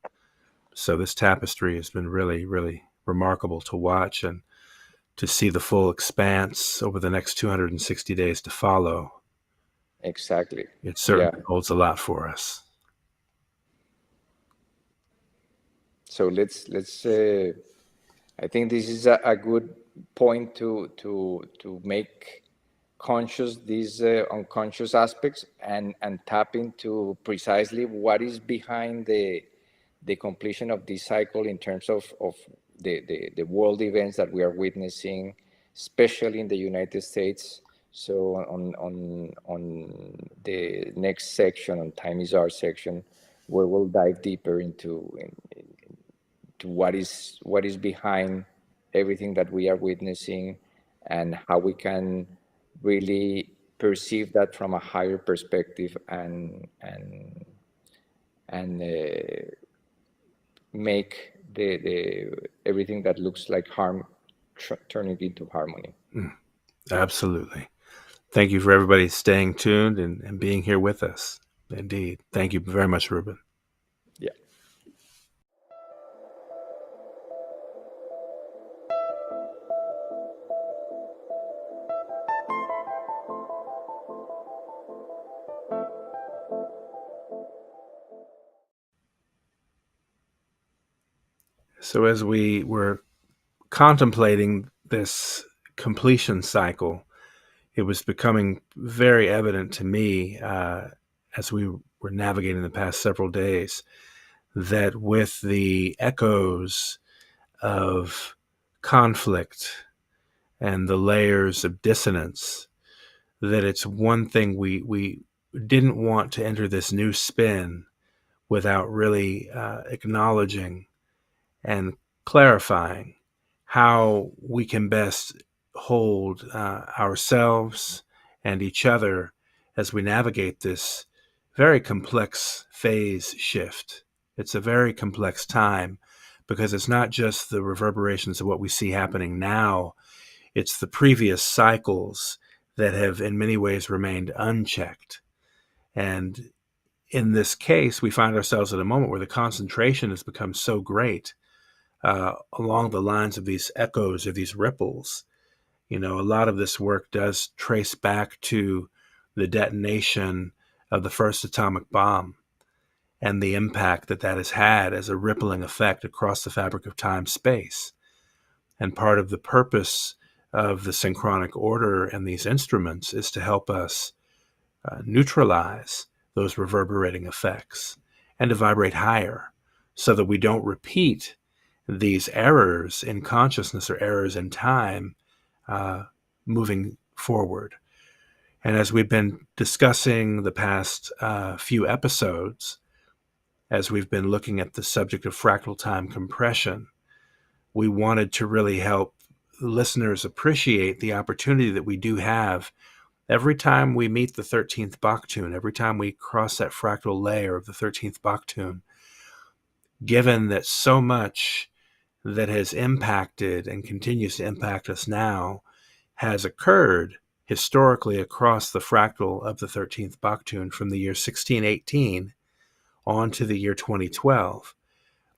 So this tapestry has been really, really remarkable to watch, and to see the full expanse over the next 260 days to follow. Exactly. It certainly holds a lot for us. So let's I think this is a good point to make conscious these unconscious aspects and tap into precisely what is behind the completion of this cycle in terms of the world events that we are witnessing, especially in the United States. So on the next section, on Time is Our section, where we'll dive deeper into what is behind everything that we are witnessing, and how we can really perceive that from a higher perspective and make the everything that looks like harm turn it into harmony. Absolutely. Thank you for everybody staying tuned and being here with us. Indeed. Thank you very much, Ruben. Yeah. So as we were contemplating this completion cycle, it was becoming very evident to me as we were navigating the past several days that with the echoes of conflict and the layers of dissonance, that it's one thing we didn't want to enter this new spin without really acknowledging and clarifying how we can best hold ourselves and each other as we navigate this very complex phase shift. It's a very complex time, because it's not just the reverberations of what we see happening now, it's the previous cycles that have in many ways remained unchecked. And in this case, we find ourselves at a moment where the concentration has become so great along the lines of these echoes or these ripples. A lot of this work does trace back to the detonation of the first atomic bomb and the impact that has had as a rippling effect across the fabric of time-space. And part of the purpose of the synchronic order and these instruments is to help us neutralize those reverberating effects and to vibrate higher so that we don't repeat these errors in consciousness or errors in time moving forward. And as we've been discussing the past few episodes, as we've been looking at the subject of fractal time compression, we wanted to really help listeners appreciate the opportunity that we do have every time we meet the 13th Baktun, every time we cross that fractal layer of the 13th Baktun, given that so much that has impacted and continues to impact us now has occurred historically across the fractal of the 13th Baktun from the year 1618 on to the year 2012.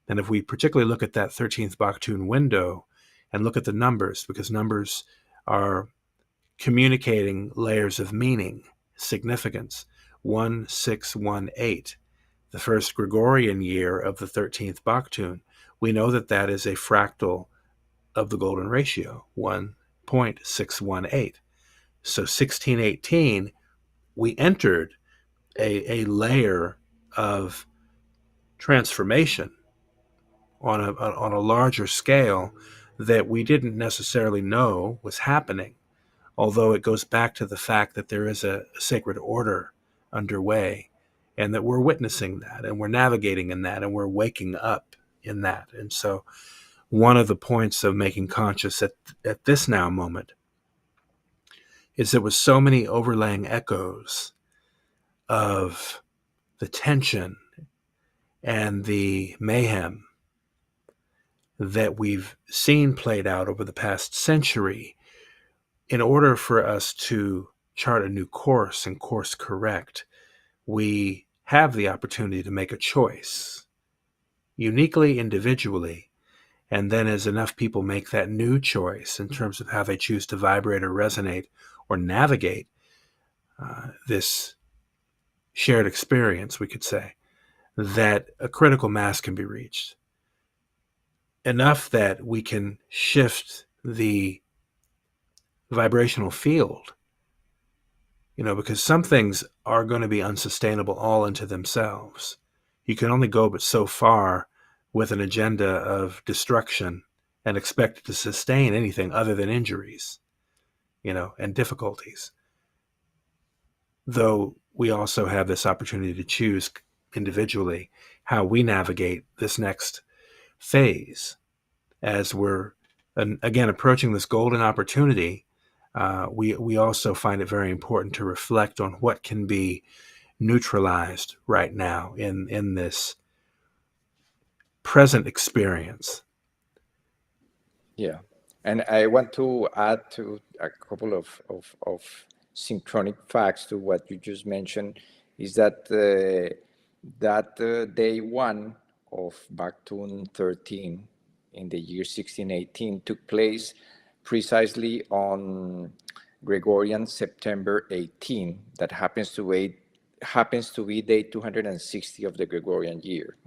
And if we particularly look at that 13th Baktun window and look at the numbers, because numbers are communicating layers of meaning, significance, 1618, the first Gregorian year of the 13th Baktun, we know that that is a fractal of the golden ratio, 1.618. So 1618, we entered a layer of transformation on a larger scale that we didn't necessarily know was happening, although it goes back to the fact that there is a sacred order underway and that we're witnessing that and we're navigating in that and we're waking up in that. And so one of the points of making conscious at this now moment is there was so many overlaying echoes of the tension and the mayhem that we've seen played out over the past century. In order for us to chart a new course and course correct, we have the opportunity to make a choice, uniquely, individually, and then as enough people make that new choice in terms of how they choose to vibrate or resonate or navigate this shared experience, we could say, that a critical mass can be reached. Enough that we can shift the vibrational field, because some things are going to be unsustainable all into themselves. You can only go but so far with an agenda of destruction and expect to sustain anything other than injuries, and difficulties. Though we also have this opportunity to choose individually how we navigate this next phase as we're, again, approaching this golden opportunity. We also find it very important to reflect on what can be neutralized right now in this present experience. Yeah. And I want to add to a couple of synchronic facts to what you just mentioned, is that day one of Baktun 13 in the year 1618 took place precisely on Gregorian September 18. That happens to be day 260 of the Gregorian year.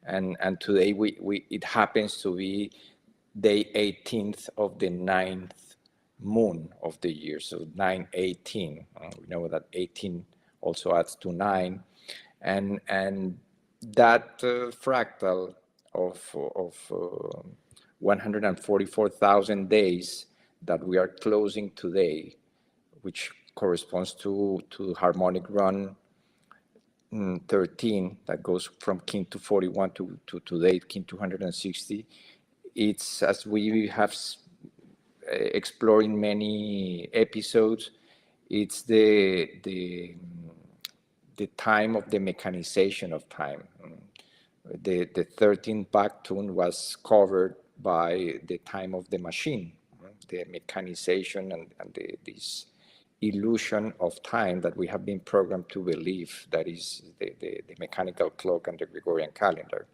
And today it happens to be day 18th of the 9th moon of the year, so 9/18. We know that 18 also adds to 9, and that fractal of 144,000 days that we are closing today, which corresponds to harmonic run 13, that goes from kin to 41 to today, kin 260. It's, as we have explored in many episodes, it's the time of the mechanization of time. The 13th Baktun was covered by the time of the machine, the mechanization and this illusion of time that we have been programmed to believe, that is the mechanical clock and the Gregorian calendar.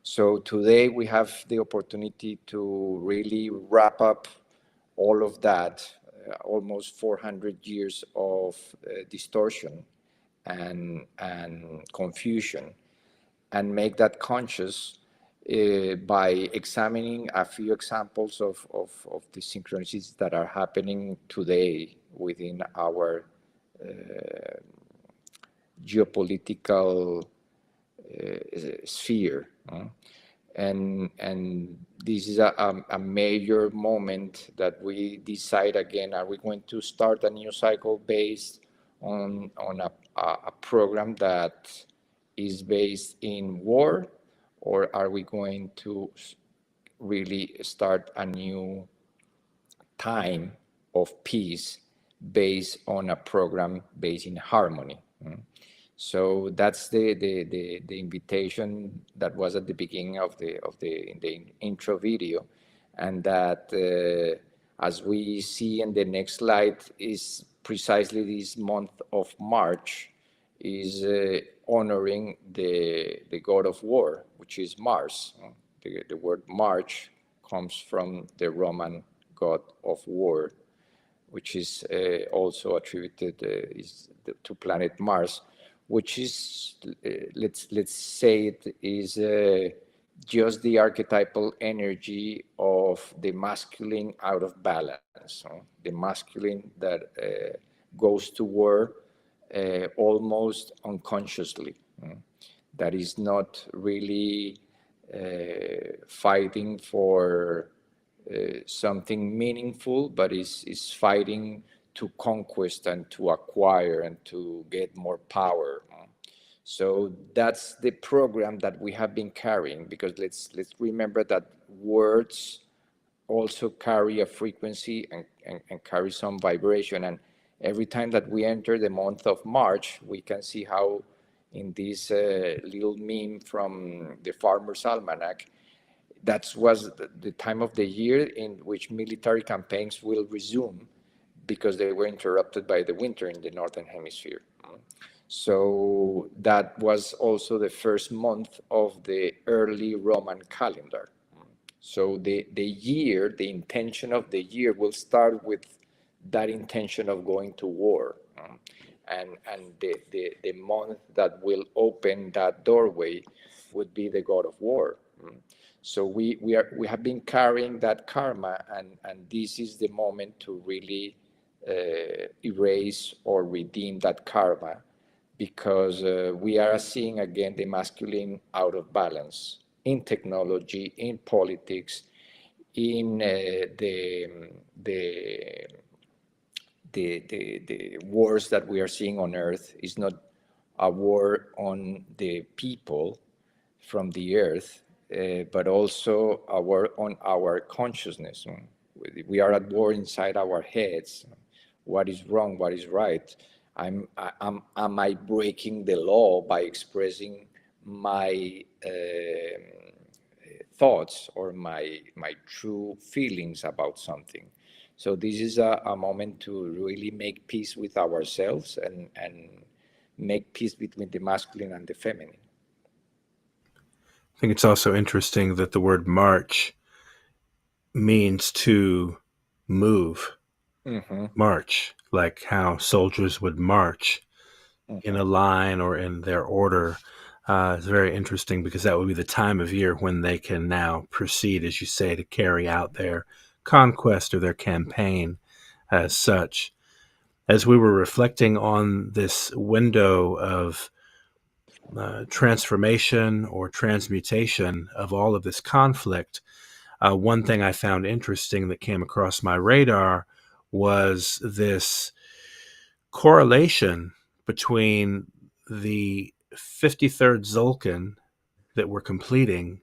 So today we have the opportunity to really wrap up all of that, almost 400 years of distortion and confusion, and make that conscious by examining a few examples of the synchronicities that are happening today within our geopolitical sphere. And this is a major moment that we decide again, are we going to start a new cycle based on a program that is based in war, or are we going to really start a new time of peace based on a program based in harmony? So that's the invitation that was at the beginning of the intro video, and that as we see in the next slide is precisely this month of March is honoring the god of war, which is Mars. The word March comes from the Roman god of war, which is also attributed to planet Mars, which is, let's say it is just the archetypal energy of the masculine out of balance, the masculine that goes to war almost unconsciously, that is not really fighting for something meaningful, but is fighting to conquest and to acquire and to get more power. So that's the program that we have been carrying, because let's remember that words also carry a frequency and carry some vibration. And every time that we enter the month of March, we can see how in this little meme from the Farmer's Almanac, that was the time of the year in which military campaigns will resume, because they were interrupted by the winter in the Northern Hemisphere. So that was also the first month of the early Roman calendar. So the year, the intention of the year will start with that intention of going to war. And the month that will open that doorway would be the god of war. So we have been carrying that karma, and this is the moment to really erase or redeem that karma, because we are seeing again the masculine out of balance in technology, in politics, in the wars that we are seeing on Earth. Is not a war on the people from the Earth, but also a war on our consciousness. We are at war inside our heads. What is wrong? What is right? Am I breaking the law by expressing my thoughts or my true feelings about something? So this is a moment to really make peace with ourselves and make peace between the masculine and the feminine. I think it's also interesting that the word march means to move. March, like how soldiers would march in a line or in their order. It's very interesting, because that would be the time of year when they can now proceed, as you say, to carry out their conquest or their campaign as such. As we were reflecting on this window of transformation or transmutation of all of this conflict, one thing I found interesting that came across my radar was this correlation between the 53rd Tzolk'in that we're completing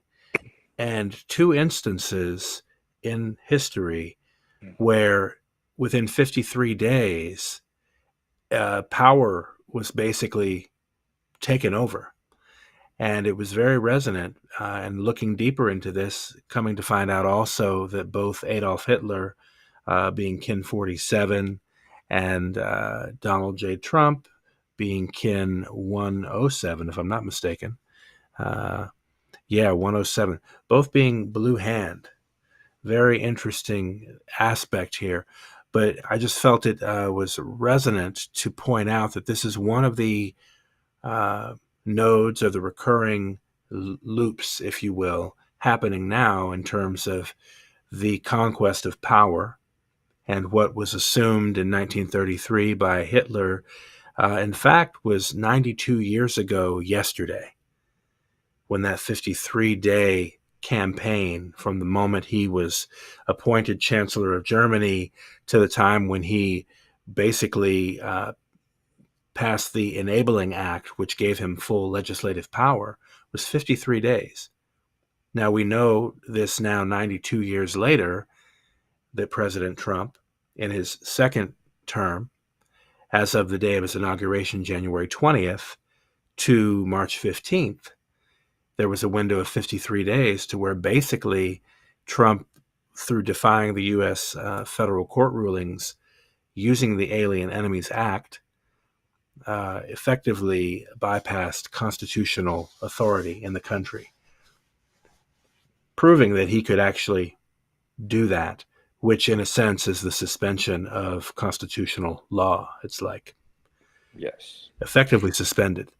and two instances in history where within 53 days, power was basically taken over. And it was very resonant. And looking deeper into this, coming to find out also that both Adolf Hitler, being Kin 47, and Donald J. Trump being kin 107, if I'm not mistaken. 107, both being blue hand. Very interesting aspect here. But I just felt it was resonant to point out that this is one of the nodes of the recurring loops, if you will, happening now in terms of the conquest of power and what was assumed in 1933 by Hitler, in fact, was 92 years ago yesterday, when that 53-day campaign from the moment he was appointed Chancellor of Germany to the time when he basically passed the Enabling Act, which gave him full legislative power, was 53 days. Now we know this now 92 years later that President Trump, in his second term, as of the day of his inauguration, January 20th, to March 15th, there was a window of 53 days to where basically Trump, through defying the U.S. Federal court rulings, using the Alien Enemies Act, effectively bypassed constitutional authority in the country, proving that he could actually do that, which in a sense is the suspension of constitutional law. It's like Yes. effectively suspended.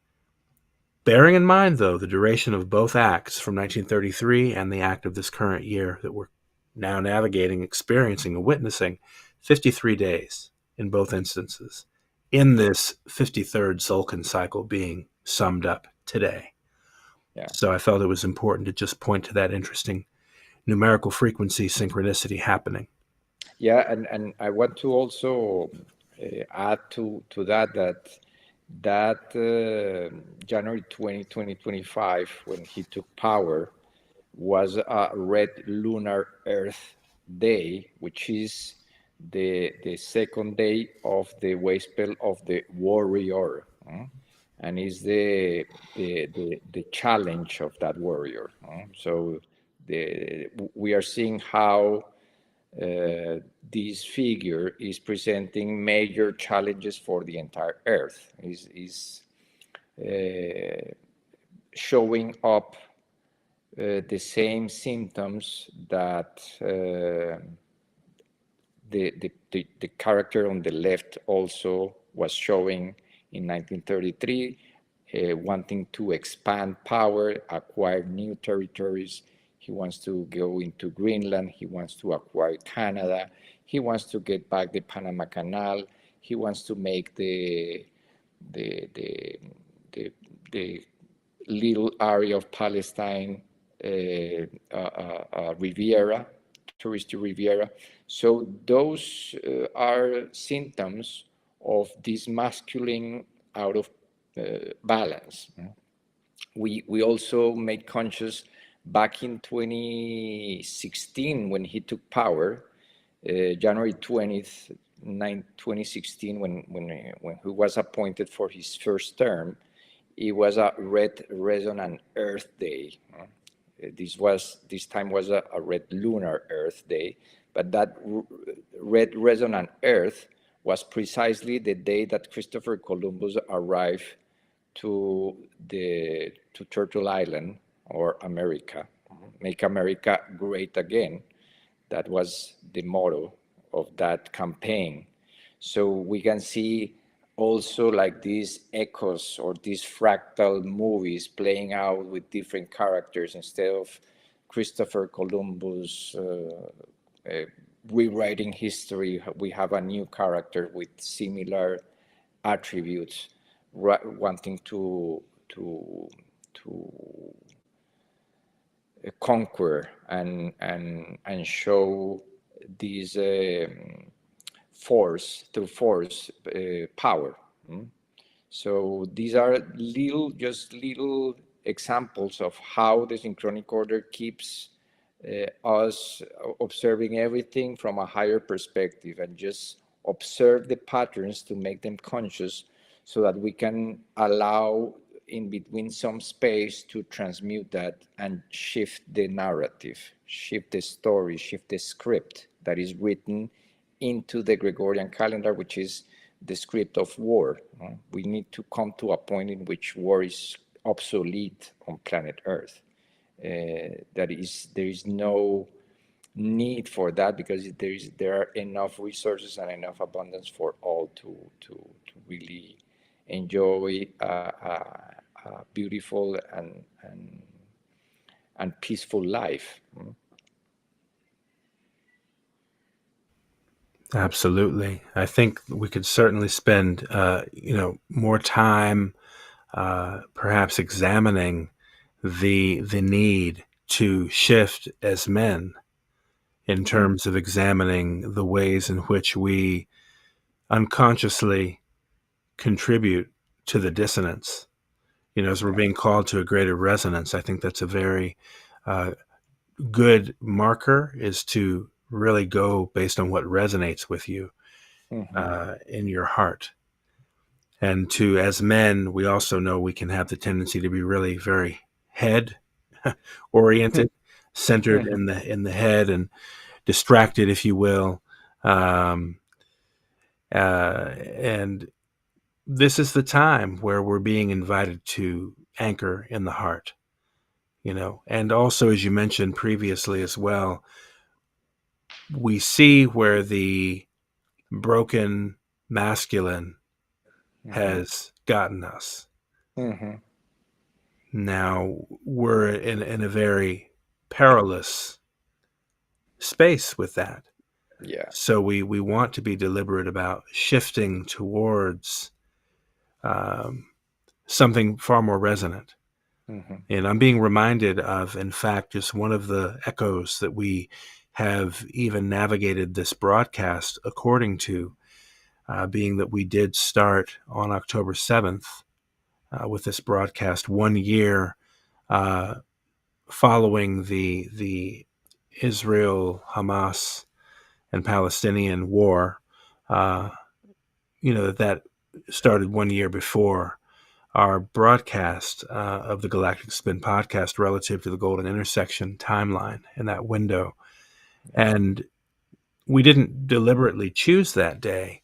Bearing in mind, though, the duration of both acts from 1933 and the act of this current year that we're now navigating, experiencing, and witnessing, 53 days in both instances, in this 53rd Tzolk'in cycle being summed up today. Yeah. So I felt it was important to just point to that interesting numerical frequency synchronicity happening. Yeah, and I want to also add to that January 20, 2025, when he took power, was a red lunar Earth day, which is the second day of the wave spell of the warrior, and is the challenge of that warrior. So we are seeing how this figure is presenting major challenges for the entire Earth. Is showing up the same symptoms that the character on the left also was showing in 1933, wanting to expand power, acquire new territories. He wants to go into Greenland. He wants to acquire Canada. He wants to get back the Panama Canal. He wants to make the little area of Palestine Riviera, touristy Riviera. So those are symptoms of this masculine out of balance. We also made conscious back in 2016 when he took power, January 20th, 2016, when he was appointed for his first term. It was a red resonant Earth day. This time was a red lunar Earth day, but that red resonant Earth was precisely the day that Christopher Columbus arrived to Turtle Island, or America. Make America great again. That was the motto of that campaign. So we can see also like these echoes or these fractal movies playing out with different characters. Instead of Christopher Columbus rewriting history, we have a new character with similar attributes, wanting to conquer and show this force power. So these are little examples of how the synchronic order keeps us observing everything from a higher perspective, and just observe the patterns to make them conscious, so that we can allow in between some space to transmute that and shift the narrative, shift the story, shift the script that is written into the Gregorian calendar, which is the script of war. We need to come to a point in which war is obsolete on planet Earth. There is no need for that because there are enough resources and enough abundance for all to really enjoy a beautiful and peaceful life. Absolutely. I think we could certainly spend, more time, perhaps examining the need to shift as men in terms of examining the ways in which we unconsciously contribute to the dissonance. As we're being called to a greater resonance, I think that's a very good marker, is to really go based on what resonates with you in your heart. And as men, we also know we can have the tendency to be really very head oriented, centered in the head, and distracted, if you will. And this is the time where we're being invited to anchor in the heart, and also, as you mentioned previously as well, we see where the broken masculine has gotten us. Now we're in a very perilous space with that. Yeah. So we want to be deliberate about shifting towards something far more resonant. And I'm being reminded of, in fact, just one of the echoes that we have even navigated this broadcast according to, being that we did start on October 7th with this broadcast 1 year following the Israel, Hamas, and Palestinian war. That started 1 year before our broadcast of the Galactic Spin podcast relative to the Golden Intersection timeline in that window. And we didn't deliberately choose that day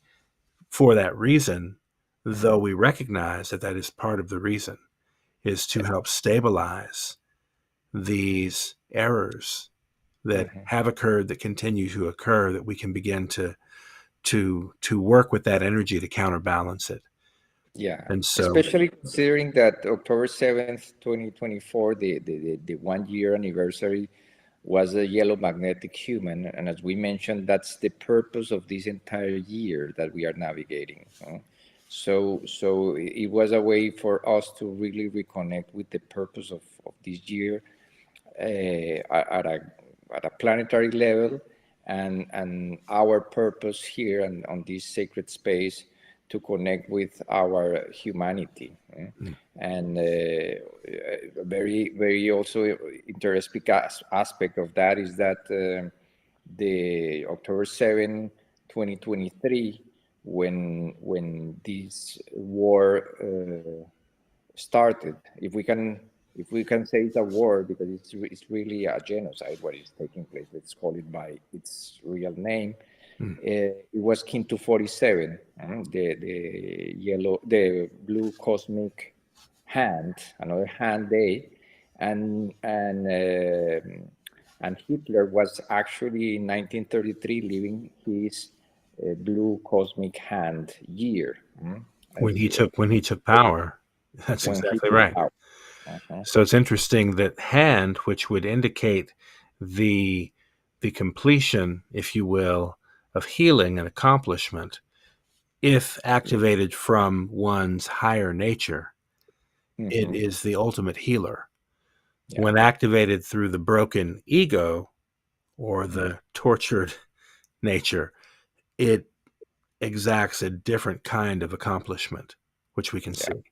for that reason, though we recognize that is part of the reason, is to help stabilize these errors that have occurred, that continue to occur, that we can begin to work with that energy to counterbalance it. Yeah, and so especially considering that October 7th, 2024, the 1 year anniversary was a yellow magnetic human. And as we mentioned, that's the purpose of this entire year that we are navigating. So it was a way for us to really reconnect with the purpose of this year at a planetary level, and our purpose here and on this sacred space to connect with our humanity. And a very, very also interesting aspect of that is that the October 7, 2023, when this war started, if we can say it's a war, because it's really a genocide what is taking place. Let's call it by its real name. It was kin to 47, the blue cosmic hand, another hand day, and Hitler was actually in 1933 living his blue cosmic hand year. when he took power. That's exactly right. So it's interesting that hand, which would indicate the completion, if you will, of healing and accomplishment, if activated from one's higher nature, it is the ultimate healer. When activated through the broken ego or the tortured nature, it exacts a different kind of accomplishment, which we can see.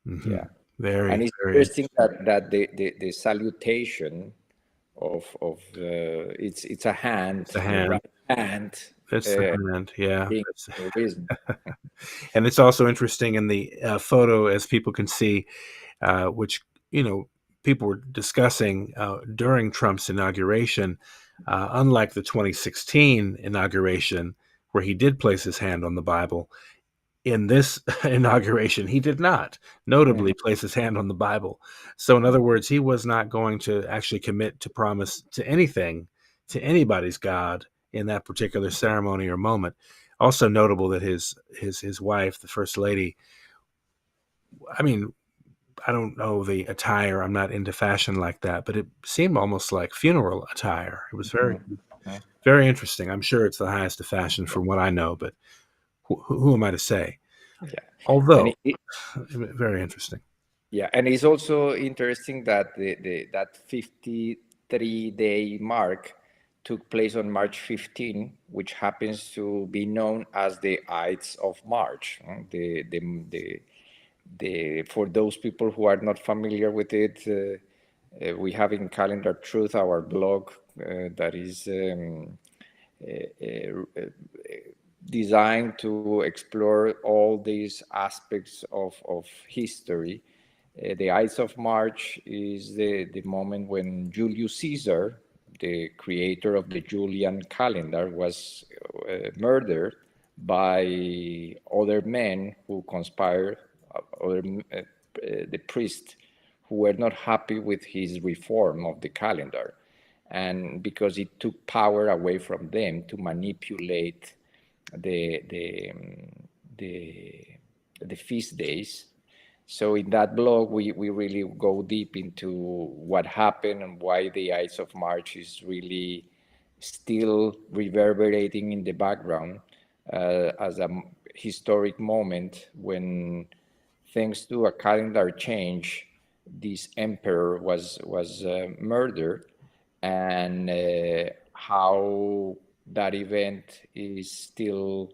Yeah. Very, and it's very interesting that the salutation of it's a hand, the hand. right hand. That's the hand, yeah. And it's also interesting in the photo, as people can see, which people were discussing during Trump's inauguration, Unlike the 2016 inauguration, where he did place his hand on the Bible, in this inauguration, he did not notably place his hand on the Bible. So, in other words, he was not going to actually commit to promise to anything, to anybody's God in that particular ceremony or moment. Also notable that his wife, the First Lady, I mean, I don't know the attire. I'm not into fashion like that, but it seemed almost like funeral attire. It was very, very interesting. I'm sure it's the highest of fashion from what I know, but who am I to say? Yeah. Although, And very interesting. yeah, and it's also interesting that that 53-day mark took place on March 15, which happens to be known as the Ides of March. For those people who are not familiar with it, we have in Calendar Truth our blog that is designed to explore all these aspects of history. The Ides of March is the moment when Julius Caesar, the creator of the Julian calendar, was murdered by other men who conspired, the priests who were not happy with his reform of the calendar. And because it took power away from them to manipulate the, the, the, the feast days. So in that blog, we really go deep into what happened and why the Ides of March is really still reverberating in the background as a historic moment when, thanks to a calendar change, this emperor was murdered, and how that event is still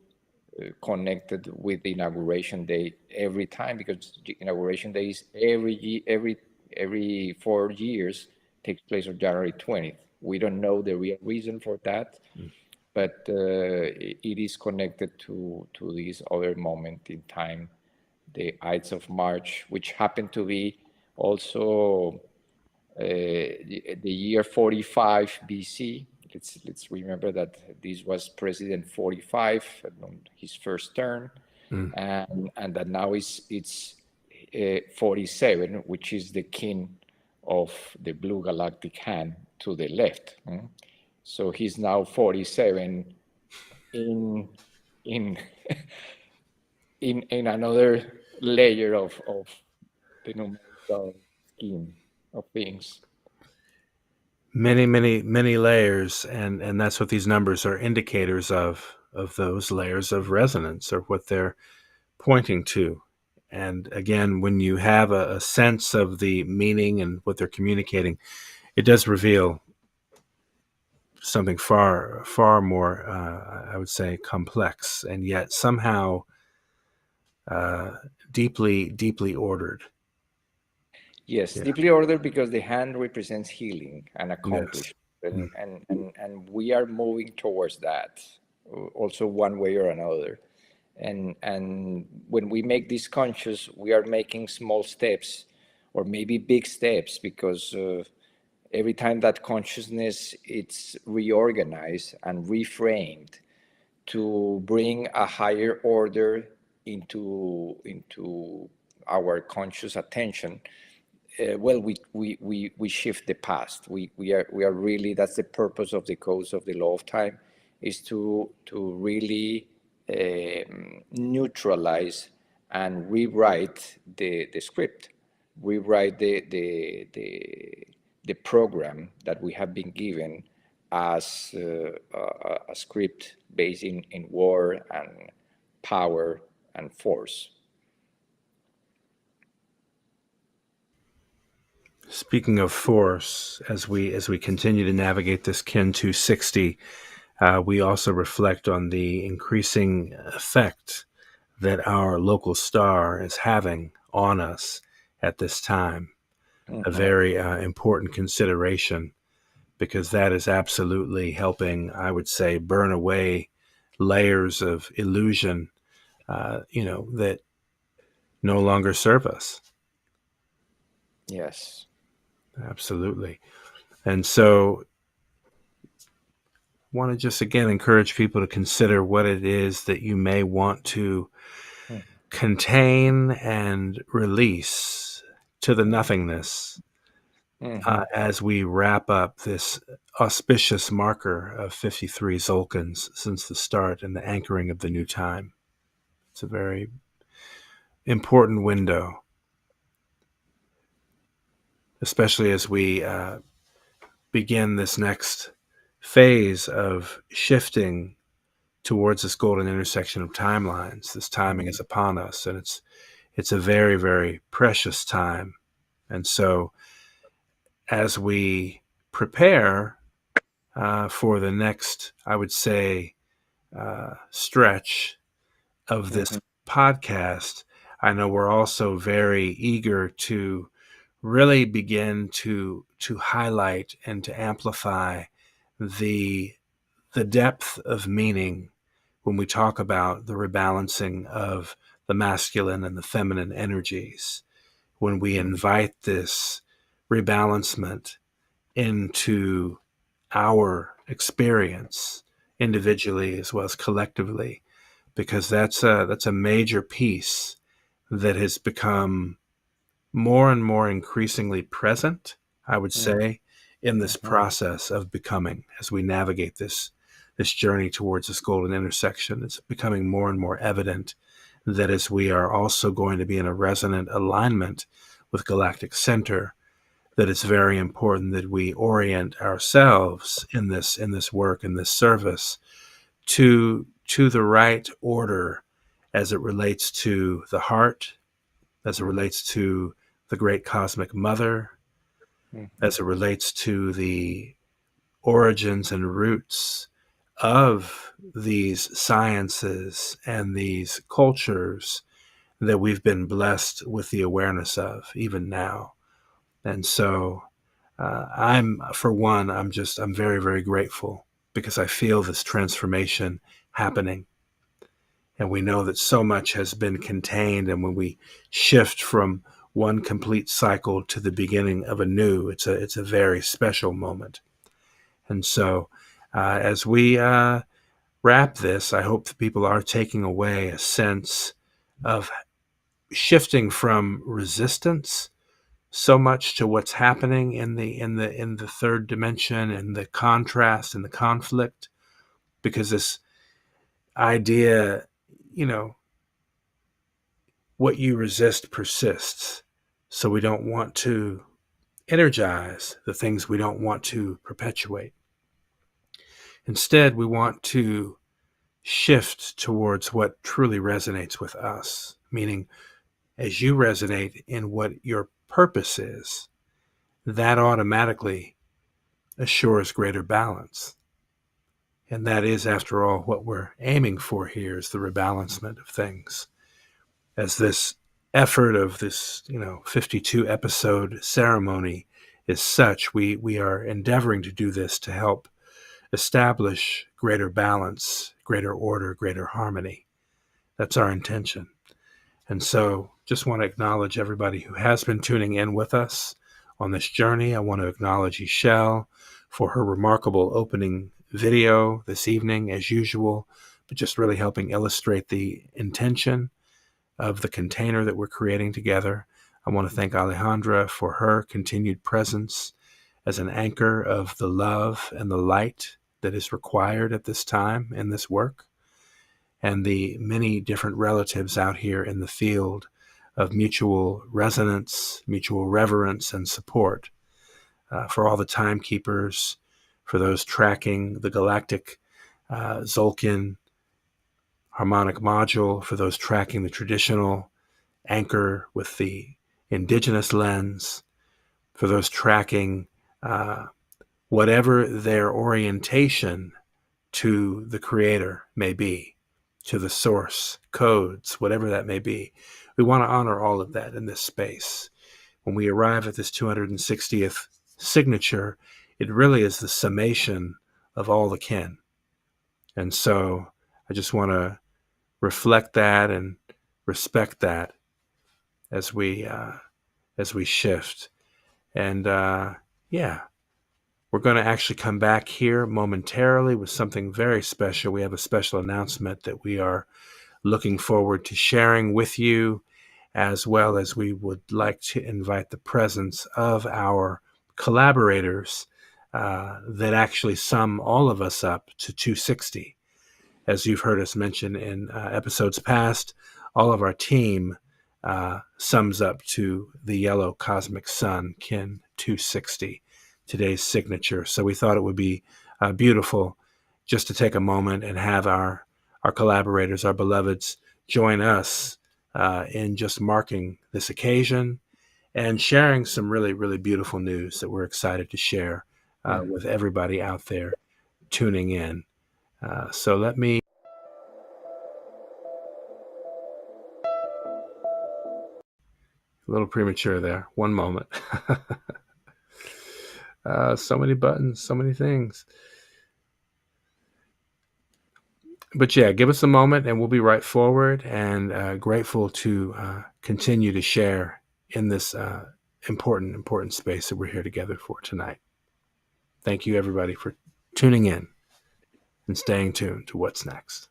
connected with the inauguration day every time, because the inauguration day is every 4 years, takes place on January 20th. We don't know the real reason for that, but it is connected to this other moment in time, the Ides of March, which happened to be also the year 45 BC. Let's remember that this was President 45 on his first term, and that now it's 47, which is the king of the blue galactic hand to the left. So he's now 47 in in in another layer of the numerical scheme of things. Many layers, and that's what these numbers are indicators of those layers of resonance, or what they're pointing to. And again, when you have a sense of the meaning and what they're communicating, it does reveal something far more, I would say, complex, and yet somehow deeply ordered. Yes, deeply ordered, because the hand represents healing and accomplishment, Yes. and we are moving towards that, also one way or another. And when we make this conscious, we are making small steps, or maybe big steps, because every time that consciousness it's reorganized and reframed to bring a higher order into our conscious attention, well, we shift the past. We are really, that's the purpose of the codes of the law of time, is to really neutralize and rewrite the script, rewrite the program that we have been given as a script based in war and power and force. Speaking of force, as we continue to navigate this Kin 260, we also reflect on the increasing effect that our local star is having on us at this time. A very important consideration, because that is absolutely helping, I would say, burn away layers of illusion, that no longer serve us. Yes. Absolutely. And so want to just again encourage people to consider what it is that you may want to contain and release to the nothingness as we wrap up this auspicious marker of 53 Tzolk'ins since the start and the anchoring of the new time. It's a very important window, especially as we begin this next phase of shifting towards this golden intersection of timelines. This timing is upon us, and it's a very, very precious time. And so as we prepare for the next, I would say, stretch of this podcast, I know we're also very eager to really begin to highlight and to amplify the depth of meaning when we talk about the rebalancing of the masculine and the feminine energies, when we invite this rebalancement into our experience individually as well as collectively, because that's a major piece that has become more and more increasingly present, I would say, in this process of becoming as we navigate this journey towards this golden intersection. It's becoming more and more evident that as we are also going to be in a resonant alignment with Galactic Center, that it's very important that we orient ourselves in this work, in this service, to the right order as it relates to the heart, as it relates to the great cosmic mother, as it relates to the origins and roots of these sciences and these cultures that we've been blessed with the awareness of even now. And so I'm very, very grateful because I feel this transformation happening. And we know that so much has been contained. And when we shift from one complete cycle to the beginning of a new, it's a very special moment. And so as we wrap this, I hope that people are taking away a sense of shifting from resistance so much to what's happening in the third dimension and the contrast and the conflict, because this idea, what you resist persists. So we don't want to energize the things we don't want to perpetuate. Instead, we want to shift towards what truly resonates with us, meaning as you resonate in what your purpose is, that automatically assures greater balance. And that is, after all, what we're aiming for here, is the rebalancement of things. As this effort of this, 52 episode ceremony is such, we are endeavoring to do this to help establish greater balance, greater order, greater harmony. That's our intention. And so just want to acknowledge everybody who has been tuning in with us on this journey. I want to acknowledge Ishel for her remarkable opening video this evening, as usual, but just really helping illustrate the intention of the container that we're creating together. I want to thank Alejandra for her continued presence as an anchor of the love and the light that is required at this time in this work, and the many different relatives out here in the field of mutual resonance, mutual reverence, and support. For all the timekeepers, for those tracking the Galactic Tzolk'in harmonic module, for those tracking the traditional anchor with the indigenous lens, for those tracking whatever their orientation to the creator may be, to the source, codes, whatever that may be. We want to honor all of that in this space. When we arrive at this 260th signature, it really is the summation of all the kin. And so I just want to reflect that and respect that as we shift. And We're going to actually come back here momentarily with something very special. We have a special announcement that we are looking forward to sharing with you, as well as we would like to invite the presence of our collaborators that actually sum all of us up to 260. As you've heard us mention in episodes past, all of our team sums up to the yellow cosmic sun, kin 260, today's signature. So we thought it would be beautiful just to take a moment and have our collaborators, our beloveds, join us in just marking this occasion and sharing some really, really beautiful news that we're excited to share with everybody out there tuning in. So let me... A little premature there. One moment. So many buttons, so many things. But yeah, give us a moment and we'll be right forward, and grateful to continue to share in this important space that we're here together for tonight. Thank you, everybody, for tuning in and staying tuned to what's next.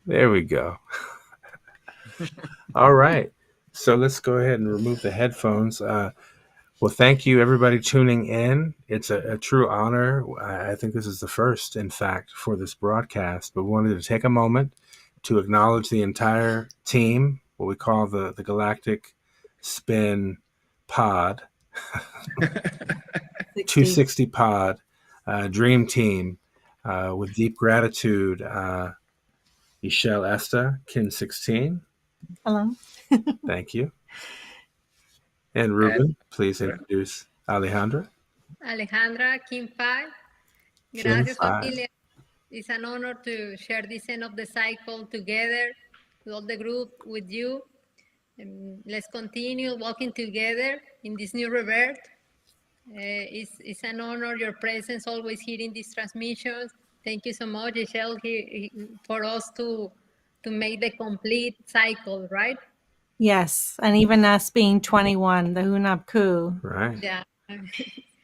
There we go. All right. So let's go ahead and remove the headphones. Well, thank you, everybody tuning in. It's a true honor. I think this is the first, in fact, for this broadcast, but we wanted to take a moment to acknowledge the entire team, what we call the Galactic Spin Pod, 260 Pod, Dream Team, with deep gratitude. Michelle Esta, kin 16. Hello. Thank you. And Ruben, please introduce Alejandra. Alejandra, kin 5. Kin Gracias, 5. familia. It's an honor to share this end of the cycle together with all the group, with you. Let's continue walking together in this new rebirth. It's an honor, your presence always here in these transmissions. Thank you so much, Michelle, for us to make the complete cycle, right? Yes, and even us being 21, the Hunapku. Right. Yeah.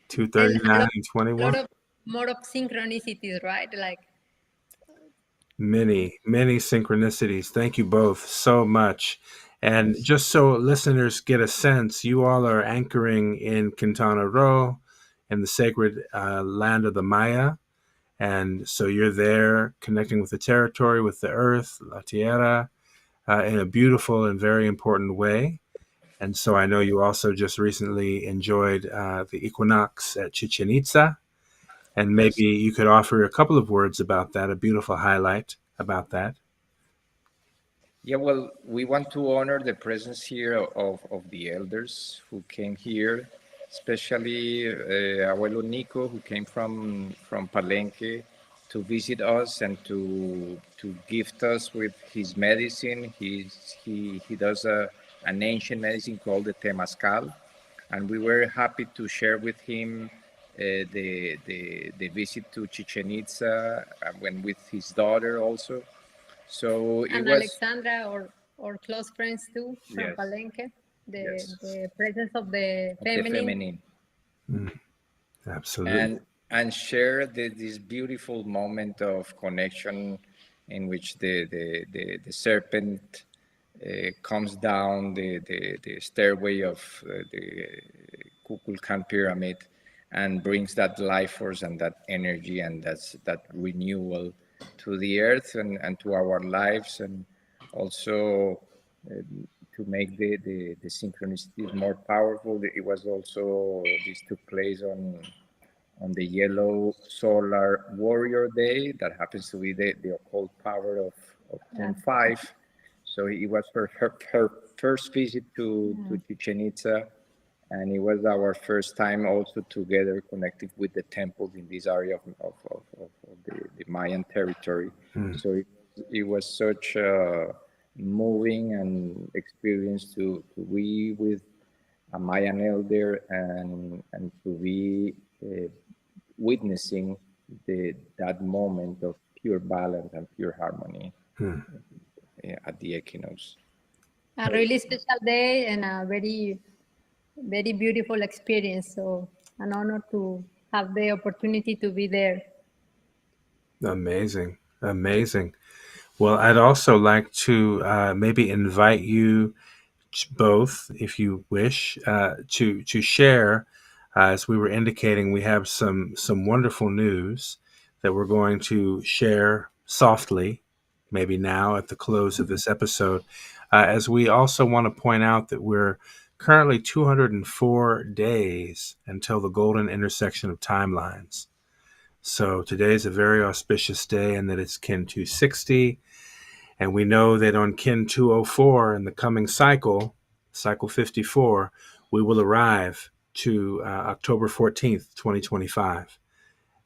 239 and 21. More of synchronicities, right? Like many synchronicities. Thank you both so much. And just so listeners get a sense, you all are anchoring in Quintana Roo, in the sacred land of the Maya. And so you're there connecting with the territory, with the earth, La Tierra, in a beautiful and very important way. And so I know you also just recently enjoyed the equinox at Chichen Itza. And maybe you could offer a couple of words about that, a beautiful highlight about that. Yeah, well, we want to honor the presence here of the elders who came here, especially Abuelo Nico, who came from Palenque to visit us and to gift us with his medicine. He does an ancient medicine called the Temazcal, and we were happy to share with him the visit to Chichen Itza when with his daughter also. So it and was Alexandra, or close friends too, from Yes. Palenque. Yes. The presence of the the feminine. Absolutely. And share this beautiful moment of connection in which the serpent comes down the stairway of the Kukulkan pyramid and brings that life force and that energy and that renewal to the earth and to our lives, and also to make the synchronicities more powerful. It was also, this took place on the yellow solar warrior day that happens to be the occult power of 25. So it was her first visit to Chichen Itza, and it was our first time also together connected with the temples in this area of the Mayan territory. So it was such a moving and experience to be with a Mayan elder and to be witnessing that moment of pure balance and pure harmony at the equinox. A really special day and a very, very beautiful experience. So an honor to have the opportunity to be there. Amazing. Well, I'd also like to maybe invite you both, if you wish, to share. As we were indicating, we have some wonderful news that we're going to share softly, maybe now at the close of this episode. As we also want to point out that we're currently 204 days until the golden intersection of timelines. So today is a very auspicious day, and that it's kin 260. And we know that on kin 204 in the coming cycle 54, we will arrive to October 14th, 2025,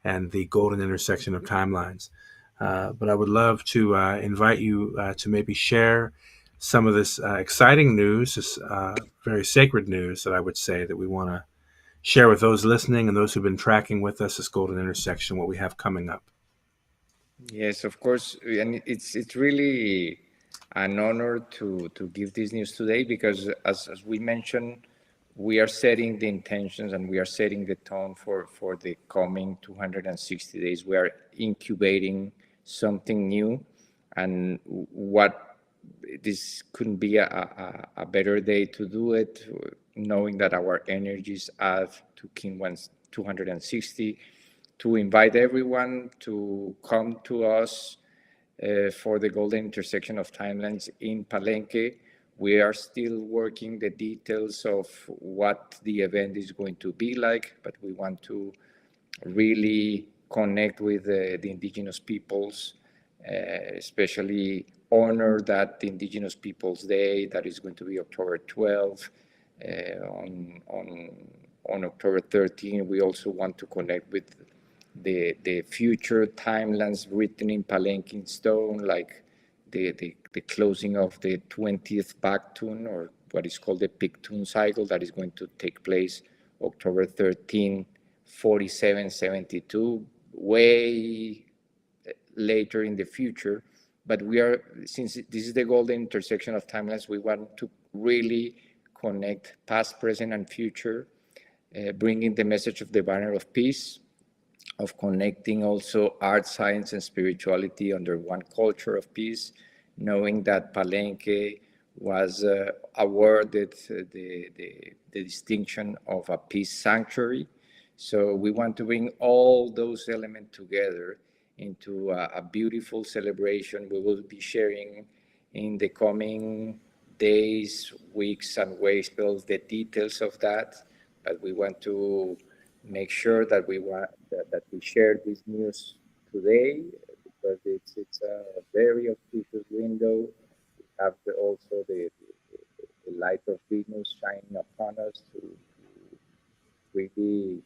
and the golden intersection of timelines. But I would love to invite you to maybe share some of this exciting news, this very sacred news that I would say that we want to share with those listening and those who've been tracking with us this golden intersection, what we have coming up. Yes, of course, and it's really an honor to give this news today, because as we mentioned, we are setting the intentions and we are setting the tone for the coming 260 days. We are incubating something new, and what this couldn't be a better day to do it, knowing that our energies add to kin 260, to invite everyone to come to us for the golden intersection of timelines in Palenque. We are still working the details of what the event is going to be like, but we want to really connect with the indigenous peoples, especially honor that Indigenous Peoples Day that is going to be October 12th. On October 13th, we also want to connect with the future timelines written in Palenque in stone, like the closing of the 20th Bactun, or what is called the Pictun cycle, that is going to take place October 13, 4772, way later in the future. But we are, since this is the golden intersection of timelines, we want to really connect past, present, and future, bringing the message of the banner of peace, of connecting also art, science, and spirituality under one culture of peace, knowing that Palenque was awarded the distinction of a peace sanctuary. So we want to bring all those elements together into a beautiful celebration. We will be sharing in the coming days, weeks, and weeks the details of that, but we want to make sure that we share this news today, because it's a very auspicious window. We have also the light of Venus shining upon us to really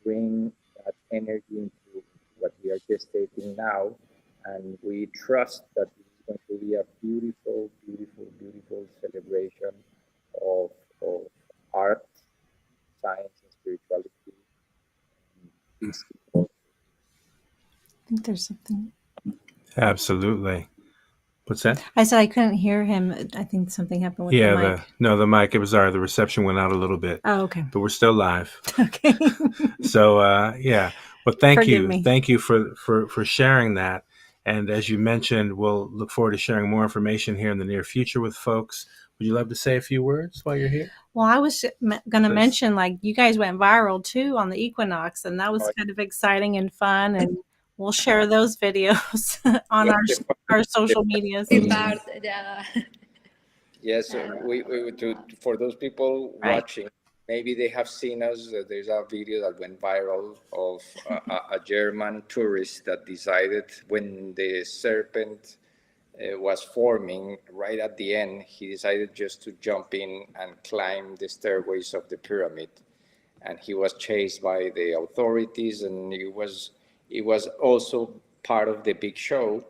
bring that energy into what we are gestating now, and we trust that this is going to be a beautiful, beautiful, beautiful celebration of art, science, and spirituality. I think there's something. Absolutely. What's that? I said I couldn't hear him. I think something happened with the mic. The mic. It was the reception went out a little bit. Oh, okay. But we're still live. Okay. So yeah. Well, thank Forgive you. me. Thank you for sharing that. And as you mentioned, we'll look forward to sharing more information here in the near future with folks. Would you love to say a few words while you're here? Well, I was going to mention, like, you guys went viral too on the equinox, and that was kind of exciting and fun. And we'll share those videos on our social medias. Yeah. Yes, for those people Right. watching, maybe they have seen us. There's a video that went viral of a German tourist that decided when the serpent was forming right at the end, he decided just to jump in and climb the stairways of the pyramid. And he was chased by the authorities, and it was also part of the big show.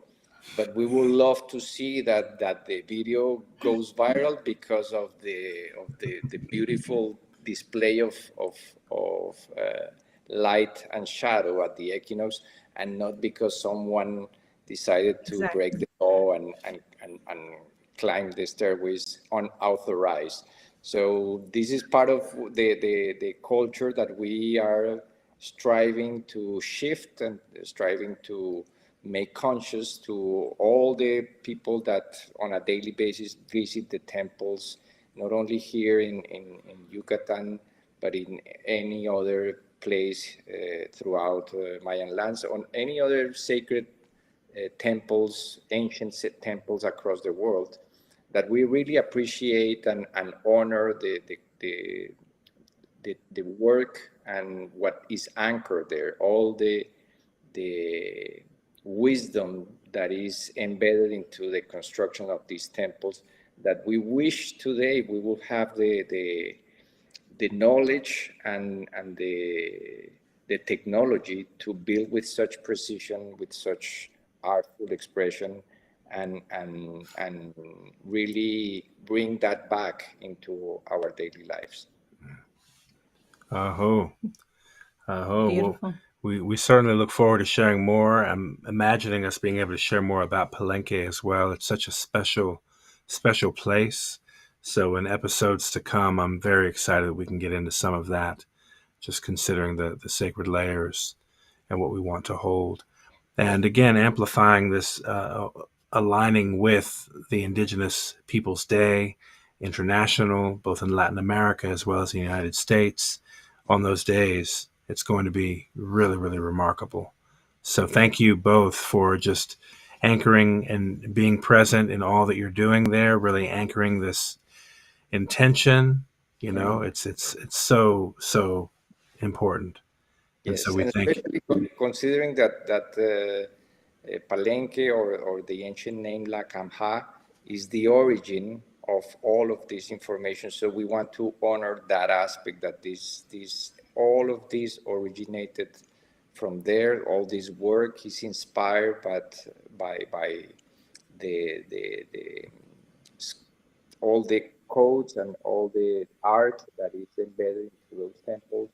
But we would love to see that the video goes viral because of the beautiful display of light and shadow at the equinox, and not because someone decided to Exactly. break the law and climb the stairways unauthorized. So this is part of the culture that we are striving to shift and striving to make conscious to all the people that on a daily basis visit the temples, not only here in Yucatan, but in any other place throughout Mayan lands, on any other sacred temples, ancient temples across the world, that we really appreciate and honor the work and what is anchored there, all the wisdom that is embedded into the construction of these temples, that we wish today we will have the knowledge and the technology to build with such precision, with such artful expression, and really bring that back into our daily lives. Aho. Aho. Beautiful. Well, we certainly look forward to sharing more. I'm imagining us being able to share more about Palenque as well. It's such a special place. So in episodes to come, I'm very excited that we can get into some of that, just considering the sacred layers and what we want to hold. And again, amplifying this, aligning with the Indigenous Peoples Day International, both in Latin America as well as the United States, on those days. It's going to be really, really remarkable. So thank you both for just anchoring and being present in all that you're doing there, really anchoring this intention. You know, it's so important. And Yes, so we and thank you. especially considering that Palenque, or the ancient name La Camha, is the origin of all of this information. So we want to honor that aspect, that all of this originated from there. All this work is inspired by the all the codes and all the art that is embedded into those temples,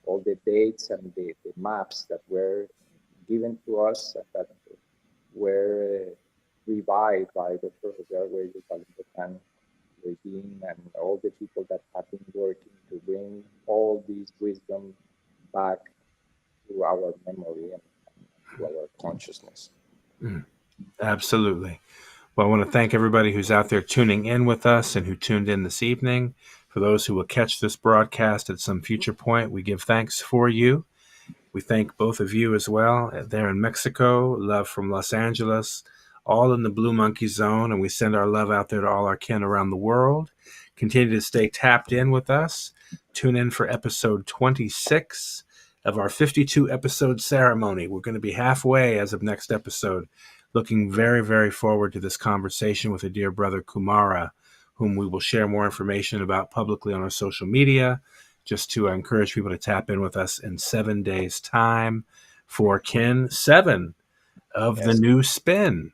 all the dates and the maps that were given to us, that were revived by Dr. Jose Arguello regime and all the people that have been working to bring all this wisdom back to our memory and to our consciousness. Absolutely. Well, I want to thank everybody who's out there tuning in with us and who tuned in this evening. For those who will catch this broadcast at some future point, we give thanks for you. We thank both of you as well there in Mexico, love from Los Angeles, all in the Blue Monkey Zone, and we send our love out there to all our kin around the world. Continue to stay tapped in with us. Tune in for episode 26 of our 52 episode ceremony. We're going to be halfway as of next episode. Looking very, very forward to this conversation with a dear brother, Kumara, whom we will share more information about publicly on our social media, just to encourage people to tap in with us in 7 days' time for Kin 7 of the new spin,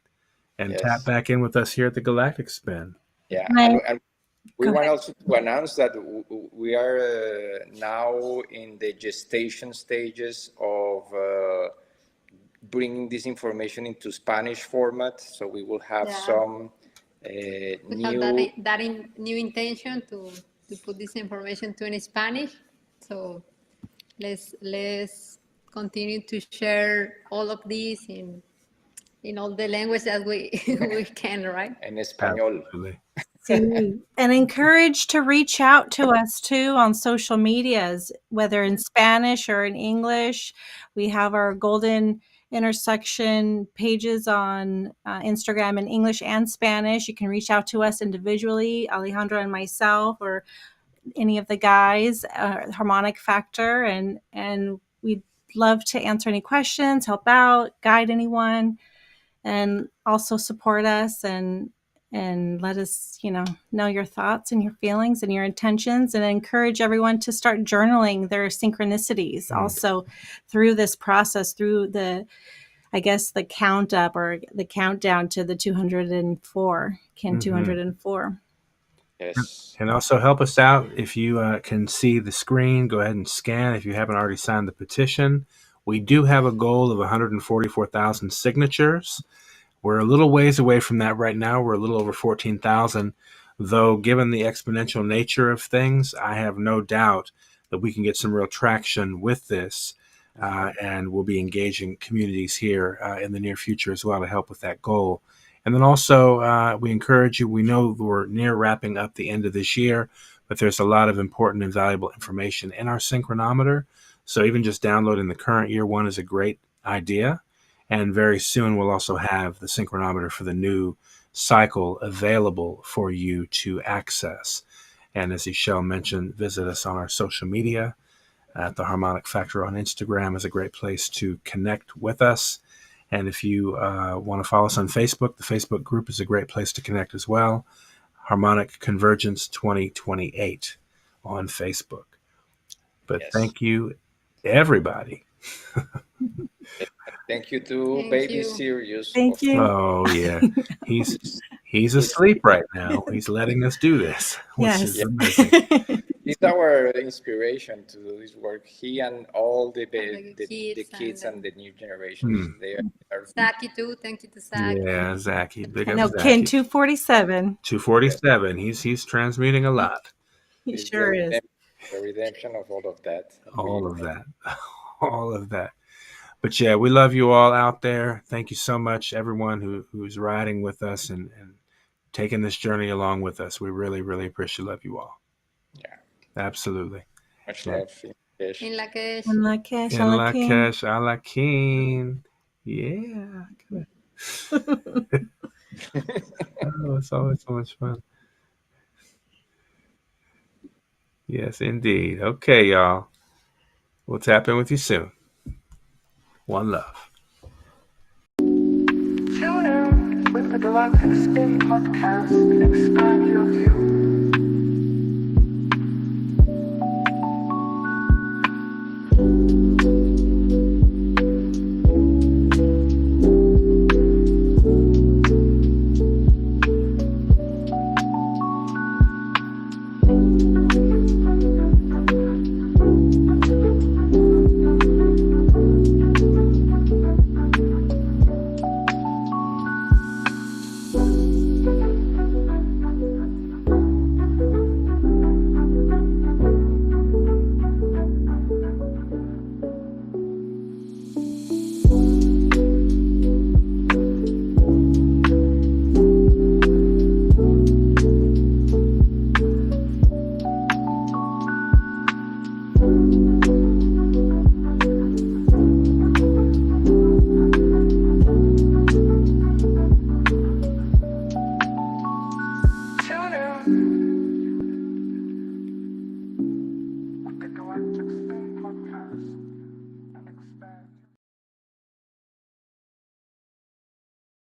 and tap back in with us here at the Galactic Spin. Yeah, Right. and we want also to announce that we are now in the gestation stages of bringing this information into Spanish format. So we will have some We new. have new intention to put this information to in Spanish. So let's continue to share all of this in all the language that we we can, right? En español. Absolutely. See, and encourage to reach out to us too on social medias, whether in Spanish or in English. We have our golden intersection pages on Instagram in English and Spanish. You can reach out to us individually, Alejandra and myself, or any of the guys, Harmonic Factor, and we'd love to answer any questions, help out, guide anyone, and also support us and let us, know your thoughts and your feelings and your intentions, and encourage everyone to start journaling their synchronicities also through this process, through the count up or the countdown to the 204, 204. Yes. And also help us out. If you can see the screen, go ahead and scan if you haven't already signed the petition. We do have a goal of 144,000 signatures. We're a little ways away from that right now. We're a little over 14,000, though given the exponential nature of things, I have no doubt that we can get some real traction with this, and we'll be engaging communities here in the near future as well to help with that goal. And then also, we encourage you, we know we're near wrapping up the end of this year, but there's a lot of important and valuable information in our synchronometer. So even just downloading the current year one is a great idea. And very soon we'll also have the synchronometer for the new cycle available for you to access. And as Ishel mentioned, visit us on our social media. At the Harmonic Factor on Instagram is a great place to connect with us. And if you want to follow us on Facebook, the Facebook group is a great place to connect as well. Harmonic Convergence 2028 on Facebook. But Thank you, everybody. Thank you to Baby Sirius. Thank you. Oh, yeah. He's asleep right now. He's letting us do this, which is amazing. He's our inspiration to do this work. He and all the kids and the new generations. They are Zaki too. Thank you to Zaki. Yeah, Zaki. Big up No, Zaki. Ken 247. 247. He's transmuting a lot. He sure is. The redemption of all of that. All of that. All of that. But yeah, we love you all out there. Thank you so much, everyone who's riding with us and taking this journey along with us. We really, really appreciate love you all. Yeah. Absolutely. Much love. In Lakesh. In Lakesh. In Lakesh, Alakin. Yeah. Oh, it's always so much fun. Yes, indeed. Okay, y'all. We'll tap in with you soon. One love. Tune in with the Galactic Spin podcast and expand your view.